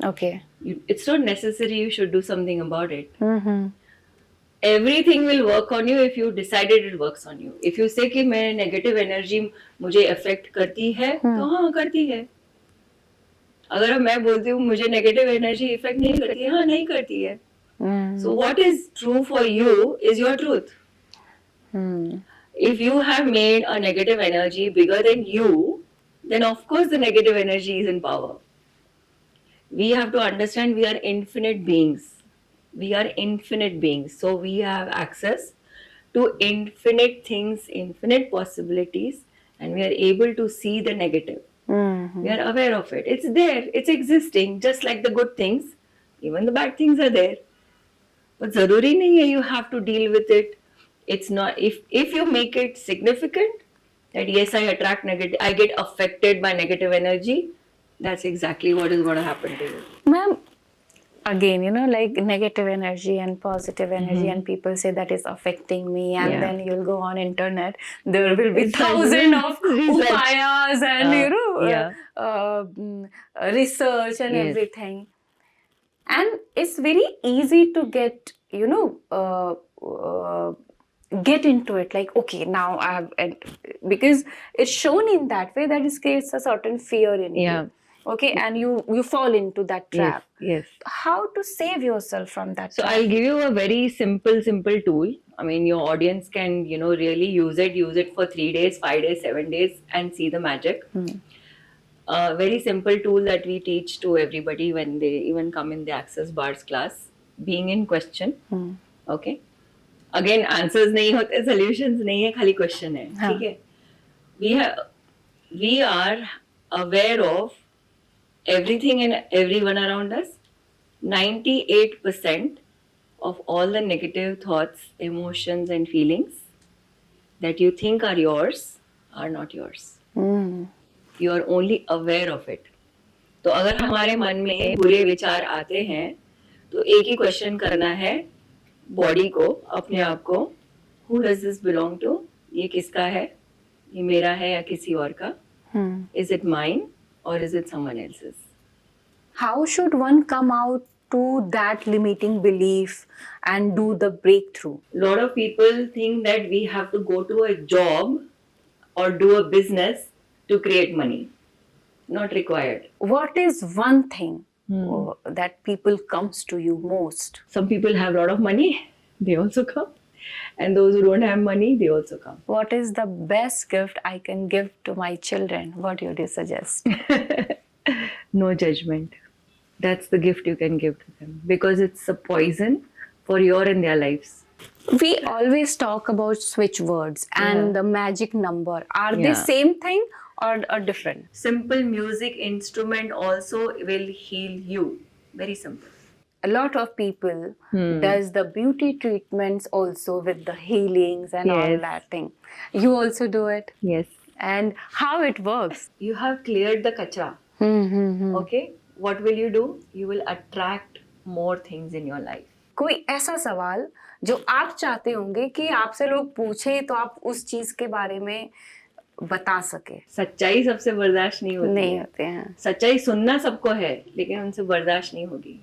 [SPEAKER 1] Okay.
[SPEAKER 2] It's not necessary you should do something about it. Everything will work on you if you decided it works on you. If you say कि मैं negative energy मुझे affect करती है, तो हाँ करती है. अगर मैं बोलती हूँ मुझे negative energy affect नहीं करती है, हाँ नहीं करती है. So what is true for you is your truth. If you have made a negative energy bigger than you, then of course the negative energy is in power. We have to understand we are infinite beings. We are infinite beings. So we have access to infinite things, infinite possibilities, and we are able to see the negative. We are aware of it. It's there. It's existing. Just like the good things, even the bad things are there. But zaruri nahi hai you have to deal with it. It's not, if you make it significant that yes, I attract negative, I get affected by negative energy, that's exactly what is going to happen to you.
[SPEAKER 1] Ma'am, again, like negative energy and positive energy, and people say that is affecting me, and then you'll go on internet, there will be thousands of upayas and research and everything, and it's very easy to get get into it, like okay, now I have, because it's shown in that way that it creates a certain fear in you. Okay, and you fall into that trap.
[SPEAKER 2] Yes.
[SPEAKER 1] How to save yourself from that
[SPEAKER 2] So
[SPEAKER 1] trap?
[SPEAKER 2] I'll give you a very simple tool. I mean, your audience can, really use it for 3 days, 5 days, 7 days and see the magic. A very simple tool that we teach to everybody when they even come in the Access Bars class. being in question.
[SPEAKER 1] Hmm,
[SPEAKER 2] Okay. Again, answers नहीं होते, solutions नहीं है, खाली question है.
[SPEAKER 1] हाँ.
[SPEAKER 2] ठीक है. We are aware of everything and everyone around us. 98% of all the negative thoughts, emotions, and feelings that you think are yours are not yours.
[SPEAKER 1] Hmm,
[SPEAKER 2] You are only aware of it. तो अगर हमारे मन में बुरे विचार आते हैं तो एक ही क्वेश्चन करना है बॉडी को, अपने आप को, who does this belong to? ये किसका है? ये मेरा है या किसी और का?
[SPEAKER 1] हम्म.
[SPEAKER 2] Is it mine or is it someone else's?
[SPEAKER 1] How should one come out to that limiting belief and do the breakthrough?
[SPEAKER 2] A lot of people think that we have to go to a job or do a business to create money. Not required.
[SPEAKER 1] What is one thing that people comes to you most?
[SPEAKER 2] Some people have a lot of money, they also come. And those who don't have money, they also come.
[SPEAKER 1] What is the best gift I can give to my children? What would you suggest?
[SPEAKER 2] No judgment. That's the gift you can give to them because it's a poison for your and their lives.
[SPEAKER 1] We always talk about switch words and the magic number. Are they
[SPEAKER 2] Yeah.
[SPEAKER 1] same thing or different?
[SPEAKER 2] Simple music instrument also will heal you. Very simple.
[SPEAKER 1] A lot of people does the beauty treatments also with the healings and all
[SPEAKER 2] Yes.
[SPEAKER 1] that thing. You also do it,
[SPEAKER 2] Yes.
[SPEAKER 1] and how it works?
[SPEAKER 2] You have cleared the kachra. Okay? What will you do? You will attract more things in your life.
[SPEAKER 1] कोई ऐसा सवाल जो आप चाहते होंगे कि आपसे लोग पूछे तो आप उस चीज के बारे में बता सके?
[SPEAKER 2] सच्चाई सबसे बर्दाश्त नहीं होती
[SPEAKER 1] नहीं
[SPEAKER 2] है.
[SPEAKER 1] होते हैं.
[SPEAKER 2] सच्चाई सुनना सबको है लेकिन उनसे बर्दाश्त नहीं होगी.